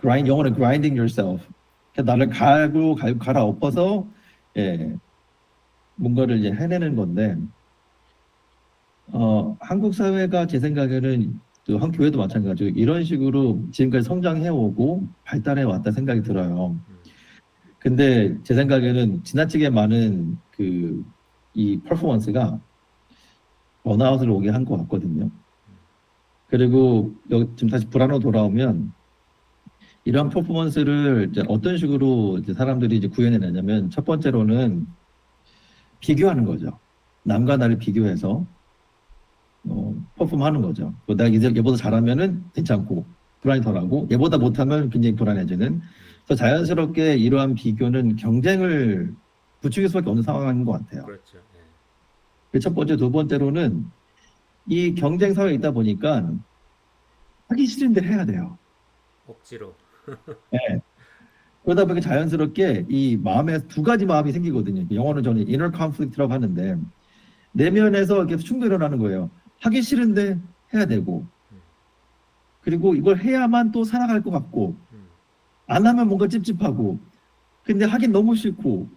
영어는 grinding yourself. 그러니까 나를 갈아엎어서 예, 뭔가를 이제 해내는 건데 한국 사회가 제 생각에는 또 한 교회도 마찬가지고 이런 식으로 지금까지 성장해 오고 발달해 왔다 생각이 들어요. 근데 제 생각에는 지나치게 많은 이 퍼포먼스가 번아웃을 오게 한 것 같거든요. 그리고 지금 다시 불안으로 돌아오면 이런 퍼포먼스를 이제 어떤 식으로 이제 사람들이 이제 구현해내냐면 첫 번째로는 비교하는 거죠. 남과 나를 비교해서 퍼폼하는 거죠. 내가 이제 얘보다 잘하면은 괜찮고 불안이 덜하고 얘보다 못하면 굉장히 불안해지는. 그래서 자연스럽게 이러한 비교는 경쟁을 부추길 수밖에 없는 상황인 것 같아요. 그렇죠. 예. 그 첫 번째, 두 번째로는 이 경쟁 사회에 있다 보니까 하기 싫은데 해야 돼요. 억지로. 네. 그러다 보니까 자연스럽게 이 마음에 두 가지 마음이 생기거든요. 영어는 저는 inner conflict라고 하는데 내면에서 이렇게 충돌이 일어나는 거예요. 하기 싫은데 해야 되고 그리고 이걸 해야만 또 살아갈 것 같고 음, 안 하면 뭔가 찝찝하고 근데 하긴 너무 싫고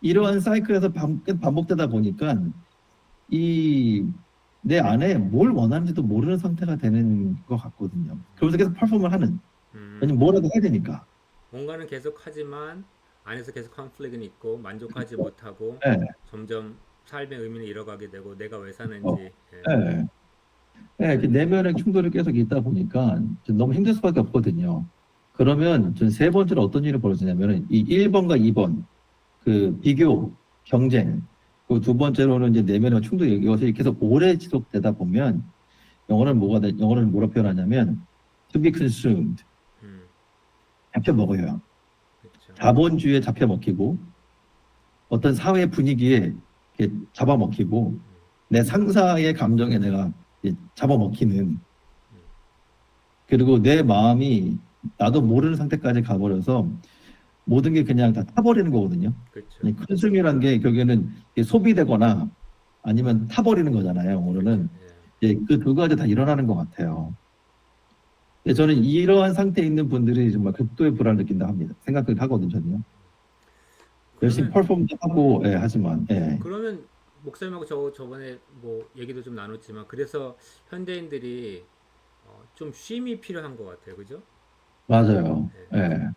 이러한 사이클에서 반복되다 보니까 이 내 안에 뭘 원하는지도 모르는 상태가 되는 것 같거든요. 그러면서 계속 퍼폼을 하는. 왜냐면 음. 뭐라도 해야 되니까. 뭔가는 계속 하지만 안에서 계속 컨플릭은 있고 만족하지 못하고 네. 점점 삶의 의미를 잃어가게 되고 내가 왜 어, 사는지. 예. 네. 네, 이렇게 내면의 충돌이 계속 있다 보니까 좀 너무 힘들 수밖에 없거든요. 그러면 전 세 번째로 어떤 일이 벌어지냐면은 이 1번과 2번 그 비교, 경쟁, 그 두 번째로는 이제 내면의 충돌 이것이 계속 오래 지속되다 보면 영어는 뭐라 표현하냐면 to be consumed 음, 잡혀 먹어요. 그렇죠. 자본주의에 잡혀 먹히고 어떤 사회 분위기에 이렇게 잡아먹히고 내 상사의 감정에 내가 잡아먹히는 그리고 내 마음이 나도 모르는 상태까지 가버려서 모든 게 그냥 다 타버리는 거거든요. 그렇죠. 컨슘이라는 게 결국에는 이게 소비되거나 아니면 타버리는 거잖아요. 그렇죠. 오늘은 예. 그 두 가지 다 일어나는 것 같아요. 근데 저는 이러한 상태에 있는 분들이 정말 극도의 불안을 느낀다 합니다. 생각을 하거든요, 저는요. 열심히 그러면 퍼폼도 하고, 예, 하지만, 예. 그러면 목사님하고 저번에 뭐 얘기도 좀 나눴지만 그래서 현대인들이 좀 쉼이 필요한 것 같아요. 그죠? 맞아요. 예. 예.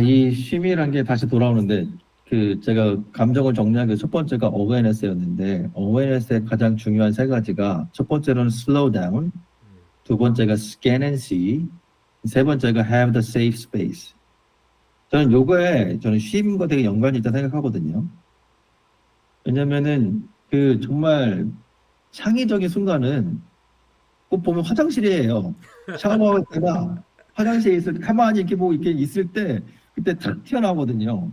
이 쉼이란 게 다시 돌아오는데, 제가 감정을 정리한 게 첫 번째가 awareness였는데, awareness의 가장 중요한 세 가지가, 첫 번째로는 slow down, 두 번째가 scan and see, 세 번째가 have the safe space. 저는 쉼과 되게 연관이 있다 생각하거든요. 왜냐면은, 정말 창의적인 순간은 꼭 보면 화장실이에요. 샤워할 때나 화장실에 있을 때 가만히 이렇게 뭐 이렇게 있을 때 그때 탁 튀어나오거든요.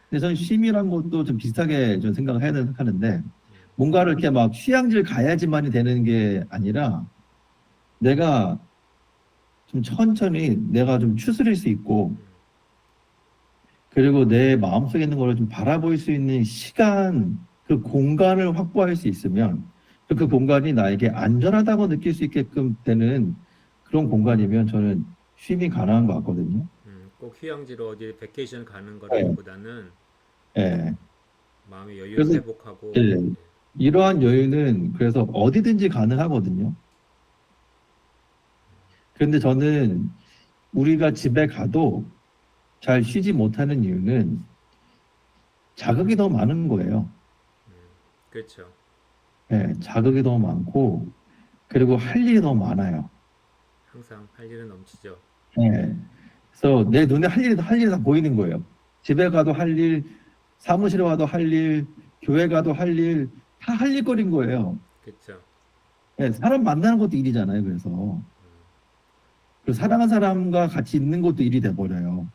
근데 저는 쉼이란 것도 좀 비슷하게 좀 생각을 해야 생각하는데 뭔가를 이렇게 막 휴양지를 가야지만이 되는 게 아니라 내가 좀 천천히 내가 좀 추스릴 수 있고 그리고 내 마음속에 있는 거를 좀 바라볼 수 있는 시간, 그 공간을 확보할 수 있으면 그 공간이 나에게 안전하다고 느낄 수 있게끔 되는 그런 공간이면 저는 쉼이 가능한 것 같거든요. 꼭 휴양지로 어디 베케이션 가는 네. 거라기보다는 예. 마음의 여유를 그래서 회복하고. 예, 이러한 여유는 그래서 어디든지 가능하거든요. 그런데 저는 우리가 집에 가도 잘 쉬지 못하는 이유는 자극이 더 많은 거예요. 음, 그렇죠. 예, 자극이 더 많고, 그리고 할 일이 더 많아요. 항상 할 일은 넘치죠. 예. 그래서 내 눈에 할 일이 다 보이는 거예요. 집에 가도 할 일, 사무실에 가도 할 일, 교회 가도 할 일, 다 할 일거리인 거예요. 그렇죠. 예, 사람 만나는 것도 일이잖아요. 그래서. 그리고 사랑하는 사람과 같이 있는 것도 일이 돼버려요.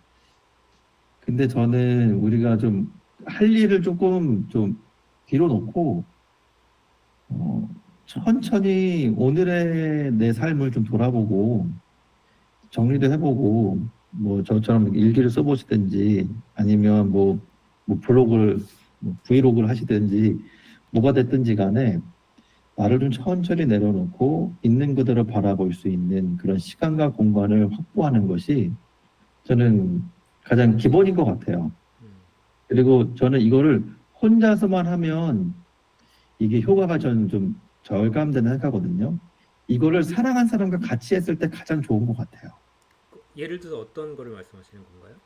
근데 저는 우리가 좀 할 일을 조금 좀 뒤로 놓고, 어, 천천히 오늘의 내 삶을 좀 돌아보고, 정리도 해보고, 뭐 저처럼 일기를 써보시든지, 아니면 뭐 블로그를, 뭐 브이로그를 하시든지, 뭐가 됐든지 간에 나를 좀 천천히 내려놓고 있는 그대로 바라볼 수 있는 그런 시간과 공간을 확보하는 것이 저는 가장 기본인 것 같아요. 음, 그리고 저는 이거를 혼자서만 하면 이게 효과가 저는 좀 절감되는 생각하거든요. 이거를 사랑한 사람과 같이 했을 때 가장 좋은 것 같아요. 예를 들어서 어떤 거를 말씀하시는 건가요?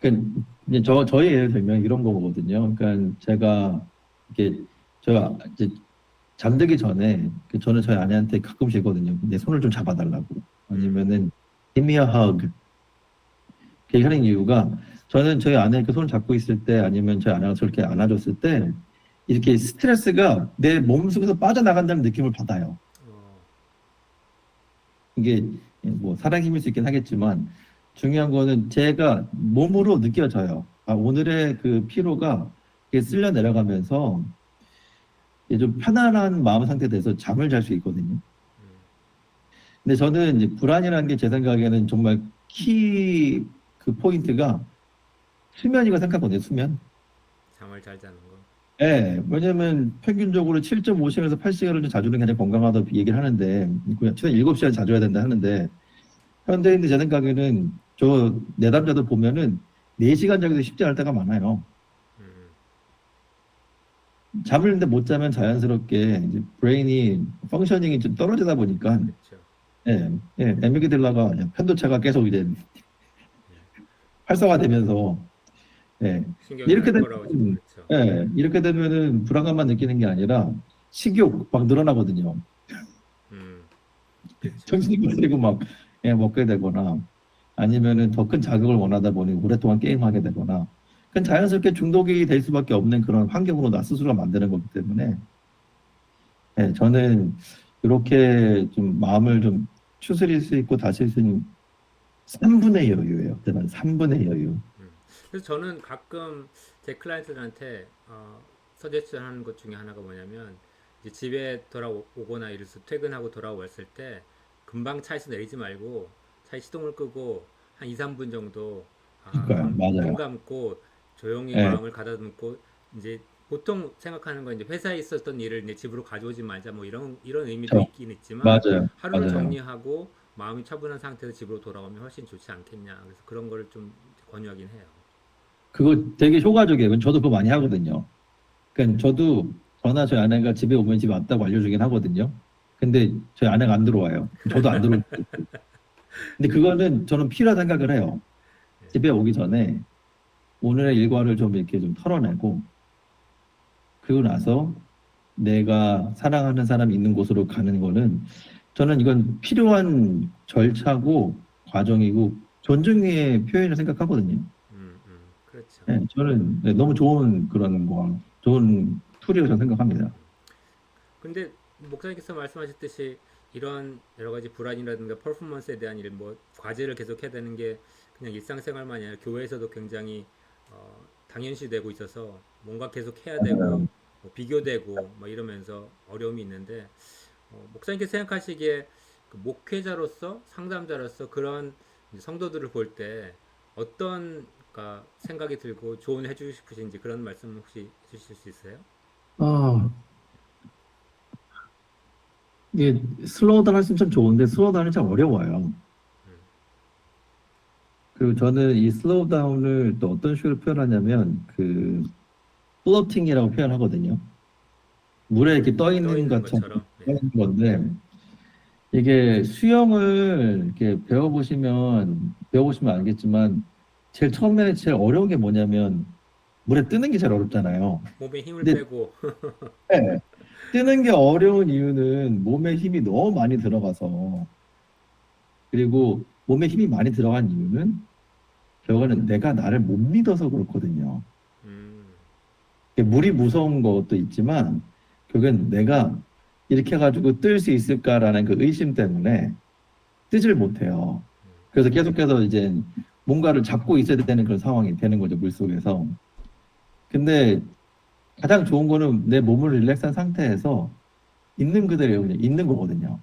그러니까 이제 저희 예를 들면 이런 거거든요. 그러니까 제가 이제 잠들기 전에 저는 저희 아내한테 가끔 얘기거든요. 내 손을 좀 잡아달라고. 음, 아니면은 give me a hug. 그렇게 하는 이유가 저는 저희 아내 그 손을 잡고 있을 때 아니면 저희 아내가 저렇게 안아줬을 때 이렇게 스트레스가 내 몸속에서 빠져나간다는 느낌을 받아요. 어, 이게 뭐 사랑의 힘일 수 있긴 하겠지만 중요한 거는 제가 몸으로 느껴져요. 아, 오늘의 그 피로가 이게 쓸려 내려가면서 이게 좀 편안한 마음 상태 돼서 잠을 잘 수 있거든요. 음, 근데 저는 이제 불안이라는 게 제 생각에는 정말 키 그 포인트가 수면이가 생각하거든요. 수면. 잠을 잘 자는 거. 예, 왜냐면 평균적으로 7.5시간에서 8시간을 자주는 굉장히 건강하다고 얘기를 하는데, 그냥 최소 7시간 자줘야 된다 하는데, 현대인들 제 생각에는 저 내담자들 보면은 4시간 자기도 쉽지 않을 때가 많아요. 음, 잠을 근데 못 자면 자연스럽게 이제 브레인이 펑셔닝이 좀 떨어지다 보니까, 그렇죠. 애미기들라가 편도체가 계속 이제 예, 활성화되면서, 예, 신경이 이렇게 날카로워지고 되면, 그렇죠. 이렇게 되면은 불안감만 느끼는 게 아니라 식욕 막 늘어나거든요. 음, 그렇죠. 정신이 차리고 막 먹게 되거나 아니면은 더 큰 자극을 원하다 보니 오랫동안 게임하게 되거나 그건 자연스럽게 중독이 될 수밖에 없는 그런 환경으로 나 스스로가 만드는 거기 때문에 저는 이렇게 좀 마음을 좀 추스릴 수 있고 다스릴 수 있는 3분의 여유예요. 저는 3분의 여유. 그래서 저는 가끔 제 클라이언트들한테 서제션 하는 것 중에 하나가 뭐냐면 이제 집에 돌아오거나 이래서 퇴근하고 돌아왔을 때 금방 차에서 내리지 말고 차에 시동을 끄고 한 2, 3분 정도 그러니까요. 눈 맞아요. 감고 조용히 예, 마음을 가다듬고 이제 보통 생각하는 건 이제 회사에 있었던 일을 이제 집으로 가져오지 말자 뭐 이런 의미도 저, 있긴 있지만 맞아요. 하루를 맞아요. 정리하고 마음이 차분한 상태에서 집으로 돌아오면 훨씬 좋지 않겠냐. 그래서 그런 거를 좀 권유하긴 해요. 그거 되게 효과적이에요. 저도 그거 많이 하거든요. 그러니까 저도 저나 저희 아내가 집에 오면 집에 왔다고 알려주긴 하거든요. 근데 저희 아내가 안 들어와요. 저도 안 들어올 때 있고. 근데 그거는 저는 필요하다 생각을 해요. 예. 집에 오기 전에 오늘의 일과를 좀 이렇게 좀 털어내고 그리고 나서 내가 사랑하는 사람이 있는 곳으로 가는 거는 저는 이건 필요한 절차고 과정이고 존중의 표현을 생각하거든요. 그렇죠. 저는 너무 좋은 그런 좋은 툴이라고 저는 생각합니다. 근데 목사님께서 말씀하셨듯이 이런 여러 가지 불안이라든가 퍼포먼스에 대한 일, 뭐 과제를 계속해야 되는 게 그냥 일상생활만이 아니라 교회에서도 굉장히 당연시되고 있어서 뭔가 계속 해야 되고 맞아요. 뭐 비교되고 뭐 이러면서 어려움이 있는데 목사님께서 생각하시기에 그 목회자로서 상담자로서 그런 이제 성도들을 볼 때 어떤 그러니까 생각이 들고 조언해 주고 싶으신지 그런 말씀 혹시 해주실 수 있어요? 아, 이게 슬로우 다운 할수 참 좋은데 슬로우 다운이 참 어려워요. 음, 그리고 저는 이 슬로우 다운을 또 어떤 식으로 표현하냐면 그 플로팅이라고 표현하거든요. 물에 이렇게 떠 떠 있는 있는 것처럼 것처럼. 떠 네. 있는 건데 이게 수영을 이렇게 배워보시면 알겠지만 제일 처음에 제일 어려운 게 뭐냐면 물에 뜨는 게 제일 어렵잖아요. 몸에 힘을 근데 빼고. 네, 뜨는 게 어려운 이유는 몸에 힘이 너무 많이 들어가서 그리고 몸에 힘이 많이 들어간 이유는 결국에는 내가 나를 못 믿어서 그렇거든요. 음, 물이 무서운 것도 있지만 결국엔 내가 이렇게 해가지고 뜰 수 있을까라는 그 의심 때문에 뜨질 못해요. 그래서 계속해서 이제 뭔가를 잡고 있어야 되는 그런 상황이 되는 거죠, 물속에서. 근데 가장 좋은 거는 내 몸을 릴렉스한 상태에서 있는 그대로 그냥 있는 거거든요.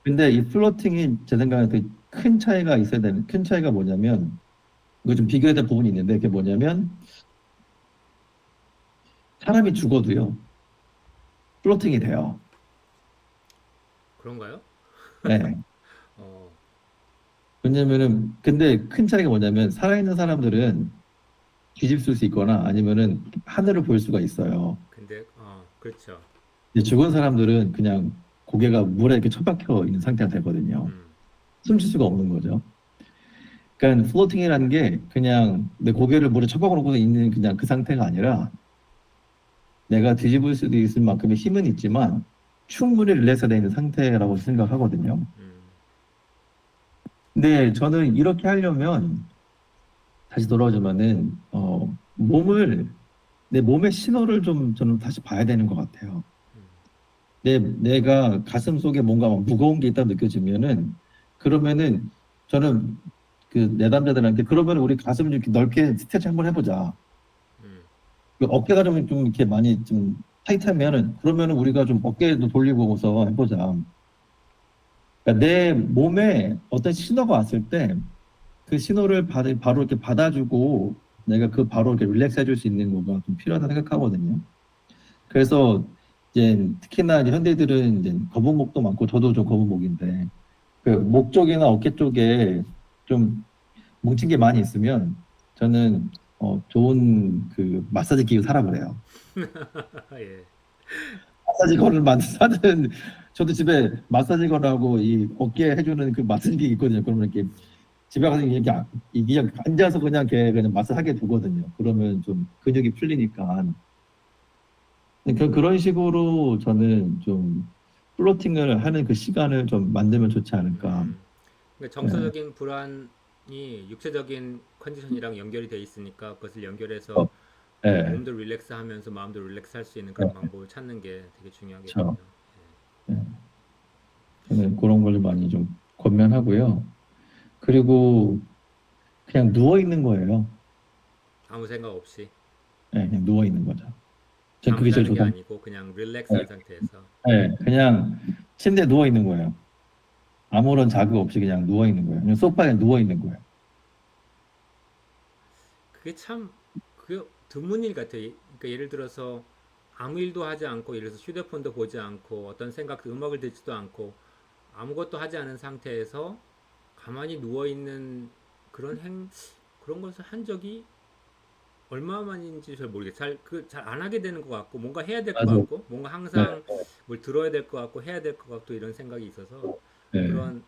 근데 이 플로팅이 제 생각에 되게 큰 차이가 있어야 되는, 큰 차이가 뭐냐면, 이거 좀 비교해야 될 부분이 있는데, 그게 뭐냐면, 사람이 죽어도요, 플로팅이 돼요. 그런가요? 네. 어, 왜냐면은, 근데 큰 차이가 뭐냐면, 살아있는 사람들은 뒤집을 수 있거나 아니면은 하늘을 볼 수가 있어요. 근데, 그렇죠. 근데 죽은 사람들은 그냥 고개가 물에 이렇게 처박혀 있는 상태가 되거든요. 음, 숨 쉴 수가 없는 거죠. 그러니까 플로팅이라는 게 그냥 내 고개를 물에 처박아 놓고 있는 그냥 그 상태가 아니라 내가 뒤집을 수도 있을 만큼의 힘은 있지만 충분히 릴렉스되어 있는 상태라고 생각하거든요. 음, 근데 저는 이렇게 하려면 다시 돌아오지만은 몸을 내 몸의 신호를 좀 저는 다시 봐야 되는 것 같아요. 음, 내가 가슴 속에 뭔가 막 무거운 게 있다 느껴지면은 그러면은 저는 그 내담자들한테 그러면 우리 가슴을 이렇게 넓게 스트레치 한번 해보자. 음, 그 어깨가 좀 이렇게 많이 좀 타이트하면은 그러면은 우리가 좀 어깨도 돌리고서 해보자. 그러니까 내 몸에 어떤 신호가 왔을 때 그 신호를 바로 이렇게 받아주고 내가 그 바로 이렇게 릴렉스 해줄 수 있는 거가 좀 필요하다 생각하거든요. 그래서 이제 특히나 이제 현대인들은 이제 거북목도 많고 저도 좀 거북목인데 그 목 쪽이나 어깨 쪽에 좀 뭉친 게 많이 있으면 저는 좋은 그 마사지 기구 사라 그래요. 예. 마사지 건을 사는 저도 집에 마사지 건하고 이 어깨 해주는 그 마사지 기구 있거든요. 그러면 이렇게 집에 가서 이렇게 이게 그냥 앉아서 그냥 그냥 마사지 하게 두거든요. 그러면 좀 근육이 풀리니까 그런 식으로 저는 좀 플로팅을 하는 그 시간을 좀 만들면 좋지 않을까. 그러니까 예. 정서적인 불안이 육체적인 컨디션이랑 연결이 돼 있으니까 그것을 어, 연결해서 예. 몸도 릴렉스 하면서 마음도 릴렉스 할 수 있는 그런 예. 방법을 찾는 게 되게 중요하겠군요. 그렇죠. 예. 저는 그런 걸 많이 좀 권면하고요. 그리고 그냥 누워 있는 거예요. 아무 생각 없이 예, 그냥 누워 있는 거죠. 전 그게 제일 잠자는 게 좋다. 아니고 그냥 릴렉스한 상태에서. 예, 그냥 침대에 누워 있는 거예요. 아무런 자극 없이 그냥 누워 있는 거예요. 그냥 소파에 누워 있는 거예요. 그게 참 그게 드문 일 같아요. 그러니까 예를 들어서 아무 일도 하지 않고 예를 들어서 휴대폰도 보지 않고 어떤 생각 음악을 듣지도 않고 아무것도 하지 않은 상태에서 가만히 누워 있는 그런 그런 것을 한 적이 얼마만인지 잘 모르겠어요. 잘 안 하게 되는 것 같고 뭔가 해야 될 것 맞아. 같고 뭔가 네, 항상 뭘 들어야 될 것 같고 해야 될 것 같고 이런 생각이 있어서 네. 그런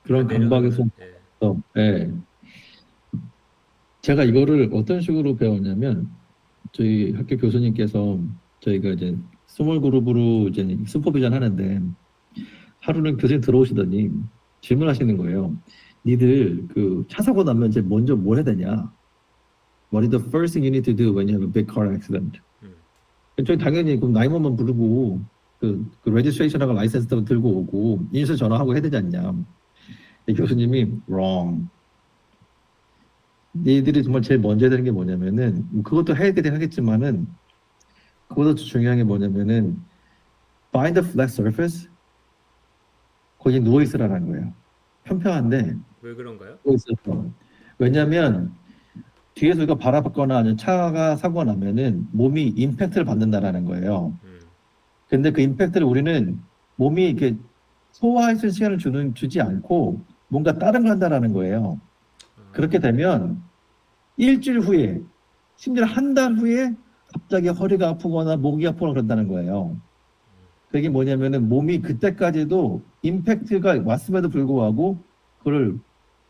그런 약간 강박에 내려놓는 속에서, 예. 제가 이거를 어떤 식으로 배웠냐면, 저희 학교 교수님께서 저희가 이제 스몰 그룹으로 이제 슈퍼비전 하는데, 하루는 교수님 들어오시더니 질문하시는 거예요. 니들 그 차 사고 나면 이제 먼저 뭘 해야 되냐? What is the first thing you need to do when you have a big car accident? 음, 저희 당연히 그럼 911 부르고 그 레지스트레이션하고 라이센스 들고 오고 인수 전화하고 해야 되지 않냐? 이 교수님이 wrong. 니들이 정말 제일 먼저 해야 되는 게 뭐냐면은 뭐 그것도 해야 되긴 하겠지만은 그보다 더 중요한 게 뭐냐면은 find a flat surface 거기 누워 있으라는 거예요. 평평한데 왜 그런가요? 누워 있어서 왜냐하면 뒤에서 우리가 바라봤거나 아니면 차가 사고가 나면은 몸이 임팩트를 받는다라는 거예요. 음, 근데 그 임팩트를 우리는 몸이 이렇게 소화할 시간을 주지 않고 뭔가 다른 걸 한다라는 거예요. 그렇게 되면 일주일 후에, 심지어 한 달 후에 갑자기 허리가 아프거나 목이 아프거나 그런다는 거예요. 그게 뭐냐면은 몸이 그때까지도 임팩트가 왔음에도 불구하고 그걸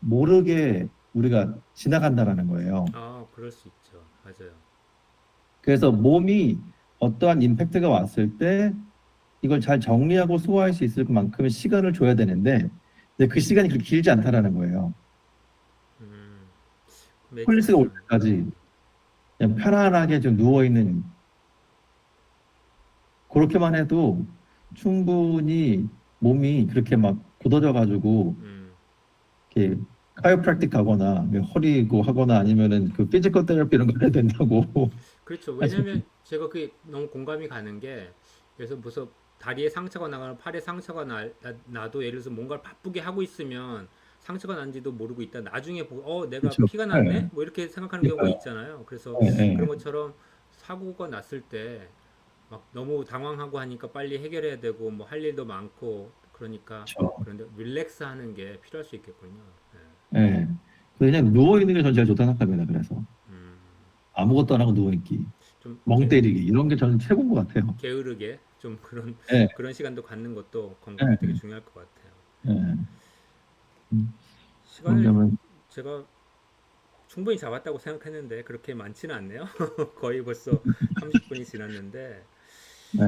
모르게 우리가 지나간다라는 거예요. 아, 그럴 수 있죠. 맞아요. 그래서 몸이 어떠한 임팩트가 왔을 때 이걸 잘 정리하고 소화할 수 있을 만큼의 시간을 줘야 되는데 근데 그 시간이 그렇게 길지 않다라는 거예요. 음, make 폴리스가 올 sense. 때까지 그냥 편안하게 좀 누워있는 그렇게만 해도 충분히 몸이 그렇게 막 굳어져 가지고 음, 이렇게 카이오프랙틱 하거나 허리고 하거나 아니면은 그 피지컬 테라피 이런 거 해야 된다고 그렇죠. 하시는 왜냐면 제가 그게 너무 공감이 가는 게, 그래서 무슨 다리에 상처가 나거나 팔에 상처가 나도 예를 들어서 뭔가를 바쁘게 하고 있으면 상처가 난지도 모르고 있다. 나중에 보고, 내가 그렇죠. 피가 났네? 네. 뭐 이렇게 생각하는 경우가 그러니까요. 있잖아요. 그래서 네, 네. 그런 것처럼 사고가 났을 때 막 너무 당황하고 하니까 빨리 해결해야 되고 뭐 할 일도 많고 그러니까 그렇죠. 그런데 릴렉스 하는 게 필요할 수 있겠군요. 네. 네. 그냥 누워 있는 게 전 제일 좋다 생각합니다. 그래서 음, 아무것도 안 하고 누워 있기, 좀 멍 때리기 이런 게 저는 최고인 것 같아요. 게으르게 좀 그런 네, 그런 시간도 갖는 것도 건강에 되게 네, 중요할 것 같아요. 네. 그런 시간을 점은 제가 충분히 잡았다고 생각했는데 그렇게 많지는 않네요. 거의 벌써 30분이 지났는데 네,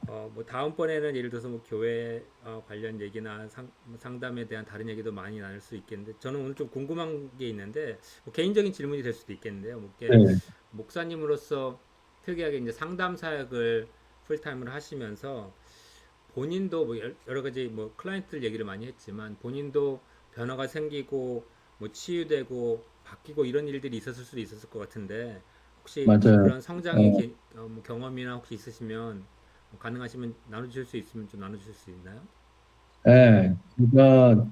뭐 다음번에는 예를 들어서 뭐 교회 관련 얘기나 뭐 상담에 대한 다른 얘기도 많이 나눌 수 있겠는데 저는 오늘 좀 궁금한 게 있는데 뭐 개인적인 질문이 될 수도 있겠는데요. 뭐 이렇게 네, 목사님으로서 특이하게 이제 상담 사역을 풀타임으로 하시면서 본인도 뭐 여러 가지 뭐 클라이언트들 얘기를 많이 했지만 본인도 변화가 생기고 뭐 치유되고 바뀌고 이런 일들이 있었을 수도 있었을 것 같은데 혹시 맞아요. 그런 성장의 어, 뭐 경험이나 혹시 있으시면 뭐 가능하시면 나눠주실 수 있으면 좀 나눠주실 수 있나요? 네, 그러니까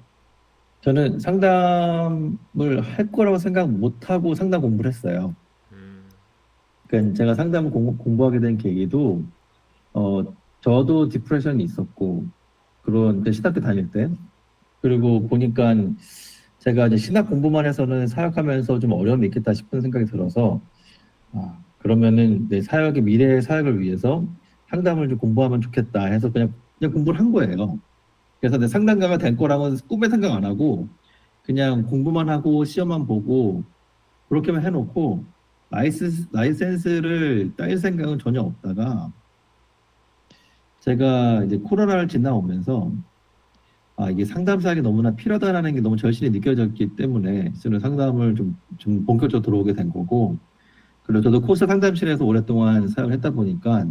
저는 상담을 할 거라고 생각 못 하고 상담 공부를 했어요. 음, 그러니까 제가 상담을 공부하게 된 계기도 어 저도 디프레션이 있었고 그런 그 신학교 다닐 때 그리고 보니까 제가 이제 신학 공부만 해서는 사역하면서 좀 어려움이 있겠다 싶은 생각이 들어서 그러면은 내 사역의 미래의 사역을 위해서 상담을 좀 공부하면 좋겠다 해서 그냥 공부를 한 거예요. 그래서 내 상담가가 될 거라고는 꿈에 생각 안 하고 그냥 공부만 하고 시험만 보고 그렇게만 해놓고 라이센스를 따일 생각은 전혀 없다가 제가 이제 코로나를 지나오면서 이게 상담 사역이 너무나 필요하다는 게 너무 절실히 느껴졌기 때문에 저는 상담을 좀 본격적으로 들어오게 된 거고 그리고 저도 코스 상담실에서 오랫동안 사역을 했다 보니까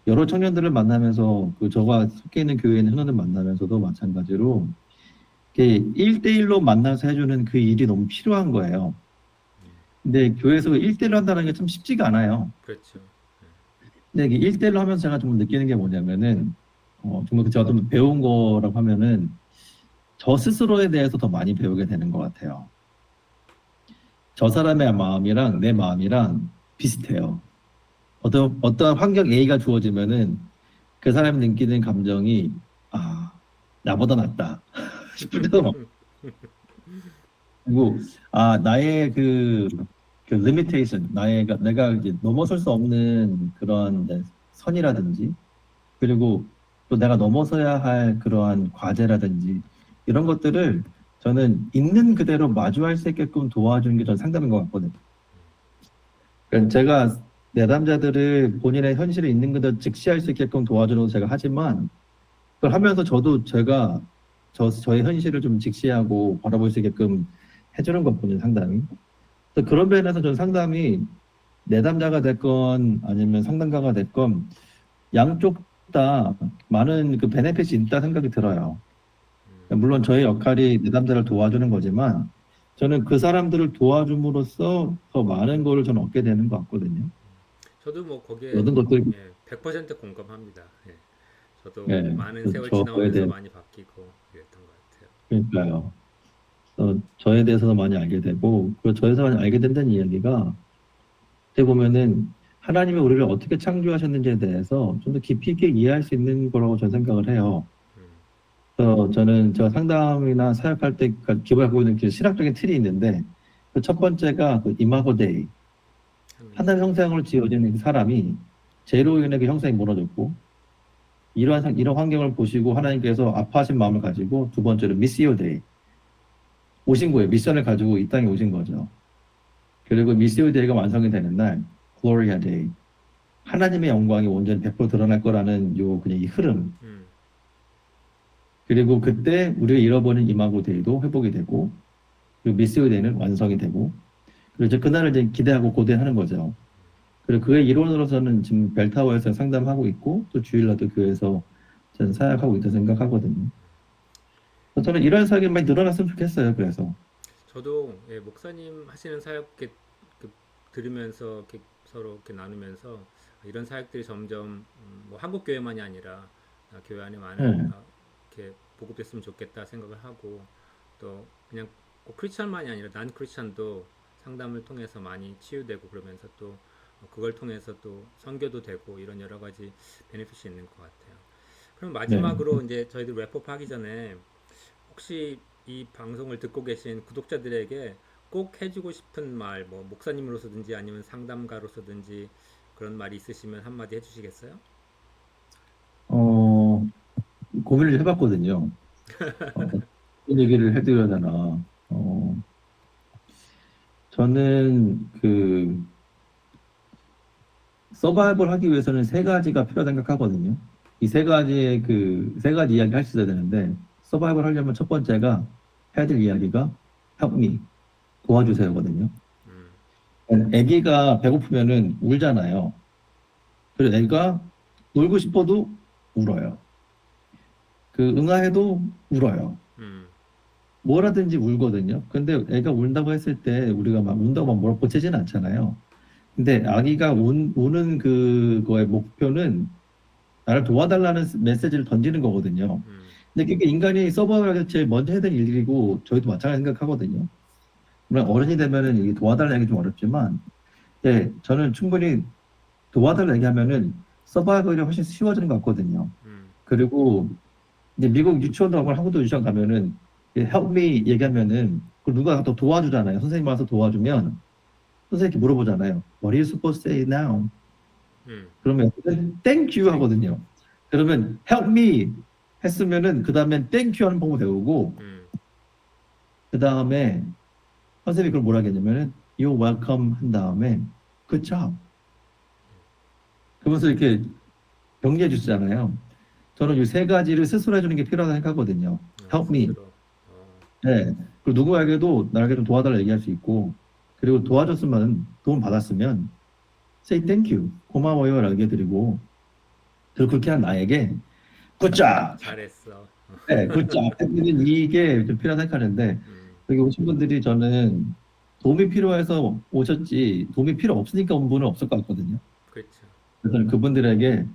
여러 청년들을 만나면서 그 저가 속해 있는 교회에 있는 현원을 만나면서도 마찬가지로 이렇게 1대1로 만나서 해주는 그 일이 너무 필요한 거예요. 근데 교회에서 1대1로 한다는 게 참 쉽지가 않아요. 그렇죠. 근데 이게 1대1로 하면서 제가 좀 느끼는 게 뭐냐면은, 정말 제가 좀 배운 거라고 하면은, 저 스스로에 대해서 더 많이 배우게 되는 것 같아요. 저 사람의 마음이랑 내 마음이랑 비슷해요. 어떤 환경 A가 주어지면은 그 사람이 느끼는 감정이, 아, 나보다 낫다. 싶을 때도 많고, 그리고, 나의 그 리미테이션, 내가 이제 넘어설 수 없는 그런 이제 선이라든지, 그리고 또 내가 넘어서야 할 그러한 과제라든지 이런 것들을 저는 있는 그대로 마주할 수 있게끔 도와주는 게 저는 상담인 것 같거든요. 그러니까 제가 내담자들을 본인의 현실에 있는 그대로 직시할 수 있게끔 도와주는 거 제가 하지만 그걸 하면서 저도 제가 저의 현실을 좀 직시하고 바라볼 수 있게끔 해주는 것뿐인 상담이. 그래서 그런 면에서 저는 상담이 내담자가 됐건 아니면 상담가가 됐건 양쪽 다 많은 그 베네핏이 있다 생각이 들어요. 물론 저의 역할이 내담자를 도와주는 거지만 저는 그 사람들을 도와줌으로써 더 많은 거를 저는 얻게 되는 것 같거든요. 저도 뭐 거기에 얻은 것들, 100% 공감합니다. 저도 예, 많은 세월 저에 지나오면서 대한, 많이 바뀌고 그랬던 것 같아요. 그러니까요. 저에 대해서도 많이 알게 되고, 그리고 저에서 많이 알게 된다는 이야기가, 어떻게 보면은 하나님이 우리를 어떻게 창조하셨는지에 대해서 좀 더 깊이 있게 이해할 수 있는 거라고 저는 생각을 해요. 음, 그래서 저는 제가 상담이나 사역할 때 기본에 갖고 있는 그 신학적인 틀이 있는데, 그 첫 번째가 그 이마고 데이, 하나님 하나님 형상. 형상으로 지어진 그 사람이 죄로 인해 그 형상이 무너졌고, 이런 환경을 보시고 하나님께서 아파하신 마음을 가지고 두 번째로 미시오 데이, 오신 거예요. 미션을 가지고 이 땅에 오신 거죠. 그리고 미시오 데이가 완성이 되는 날, 글로리아 데이. 하나님의 영광이 온전히 100% 드러날 거라는 요 그냥 이 흐름. 음, 그리고 그때 우리가 잃어버린 이마고 데이도 회복이 되고, 그리고 미시오 데이는 완성이 되고, 그리고 이제 그날을 이제 기대하고 고대하는 거죠. 그리고 그의 이론으로서는 지금 벨타워에서 상담하고 있고, 또 주일날도 교회에서 저는 사역하고 있다 생각하거든요. 그래서 저는 이런 사역이 많이 늘어났으면 좋겠어요. 그래서. 저도 예, 목사님 하시는 사역 이렇게 들으면서 이렇게 서로 이렇게 나누면서 이런 사역들이 점점 뭐 한국 교회만이 아니라 교회 안에 많은 네. 이렇게 보급됐으면 좋겠다 생각을 하고 또 그냥 꼭 크리스천만이 아니라 난 크리스천도 상담을 통해서 많이 치유되고 그러면서 또 그걸 통해서 또 선교도 되고 이런 여러 가지 베네핏이 있는 것 같아요. 그럼 네. 마지막으로 이제 저희들 랩업 하기 전에 혹시 이 방송을 듣고 계신 구독자들에게 꼭 해주고 싶은 말, 뭐 목사님으로서든지 아니면 상담가로서든지 그런 말이 있으시면 한마디 해주시겠어요? 어, 고민을 좀 해봤거든요. 어떤 얘기를 해드려야 되나. 어, 저는 서바이벌 하기 위해서는 세 가지가 필요하다 생각하거든요. 이 세 가지 이야기 할 수 있어야 되는데, 서바이벌 하려면 첫 번째가 해야 될 이야기가 help me, 도와주세요거든요. 음, 아기가 배고프면은 울잖아요. 그리고 애가 놀고 싶어도 울어요. 응아해도 울어요. 음, 뭐라든지 울거든요. 근데 애가 운다고 했을 때 우리가 막 운다고 막 뭐라 고치지는 않잖아요. 근데 아기가 우는 그거의 목표는 나를 도와달라는 메시지를 던지는 거거든요. 음, 근데 그게 인간이 서버가 제일 먼저 해야 될 일이고 저희도 마찬가지 생각하거든요. 물론 어른이 되면은 이게 도와달라는 얘기 좀 어렵지만, 네, 저는 충분히 도와달라는 얘기하면은 서바이벌이 훨씬 쉬워지는 것 같거든요. 음, 그리고 이제 미국 유치원도 가고 한국도 유치원 가면은 help me 얘기하면은 그 누가 또 도와주잖아요. 선생님 와서 도와주면 선생님께 물어보잖아요. What are you supposed to say now? 음, 그러면 thank you 하거든요. 그러면 help me 했으면은 그 다음엔 thank you 하는 방법 배우고 음, 그 다음에 선생님이 그걸 뭐라 하겠냐면은 you're welcome 한 다음에 good job. 그러면서 이렇게 격려해 주시잖아요. 저는 이 세 가지를 스스로 해주는 게 필요하다고 생각하거든요. help me. 스스로. 네. 그리고 누구에게도 나에게 좀 도와달라 얘기할 수 있고, 그리고 도와줬으면, 도움 받았으면, say thank you. 고마워요. 라고 얘기해드리고, 그리고 그렇게 한 나에게, good job. 잘했어. 네, good job. 해드리는 이게 좀 필요하다 생각하는데, 음, 여기 오신 분들이 저는 도움이 필요해서 오셨지, 도움이 필요 없으니까 온 분은 없을 것 같거든요. 그렇죠. 그래서 저는 그분들에게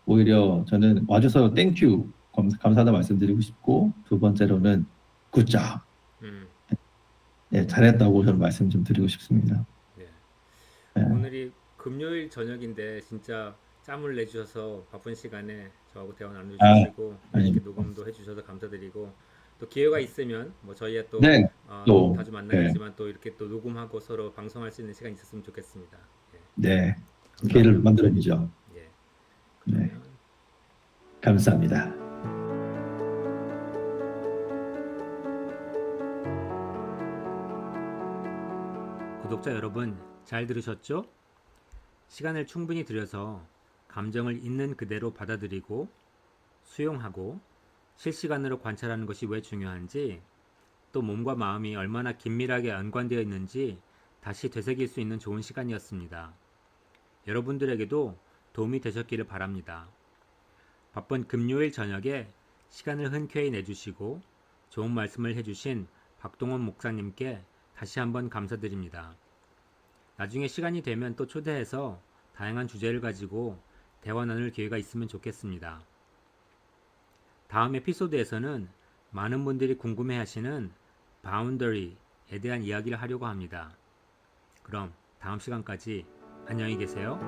오히려 저는 와줘서 thank you. 감사하다 말씀드리고 싶고, 두 번째로는 good job. 음, 네, 잘했다고 저는 말씀 좀 드리고 싶습니다. 네. 네. 오늘이 금요일 저녁인데 진짜 짬을 내주셔서 바쁜 시간에 저하고 대화 아, 나눠주시고 아니, 이렇게 녹음도 해주셔서 감사드리고 또 기회가 있으면 뭐 저희야 또 네, 또, 자주 네, 만나겠지만 또 이렇게 또 녹음하고 서로 방송할 수 있는 시간이 있었으면 좋겠습니다. 예, 네, 기회를 감사합니다, 목사님. 만들어주죠. 예, 네, 그러면 감사합니다. 구독자 여러분 잘 들으셨죠? 시간을 충분히 들여서 감정을 있는 그대로 받아들이고 수용하고 실시간으로 관찰하는 것이 왜 중요한지 또 몸과 마음이 얼마나 긴밀하게 연관되어 있는지 다시 되새길 수 있는 좋은 시간이었습니다. 여러분들에게도 도움이 되셨기를 바랍니다. 바쁜 금요일 저녁에 시간을 흔쾌히 내주시고 좋은 말씀을 해주신 박동원 목사님께 다시 한번 감사드립니다. 나중에 시간이 되면 또 초대해서 다양한 주제를 가지고 대화 나눌 기회가 있으면 좋겠습니다. 다음 에피소드에서는 많은 분들이 궁금해하시는 바운더리에 대한 이야기를 하려고 합니다. 그럼 다음 시간까지 안녕히 계세요.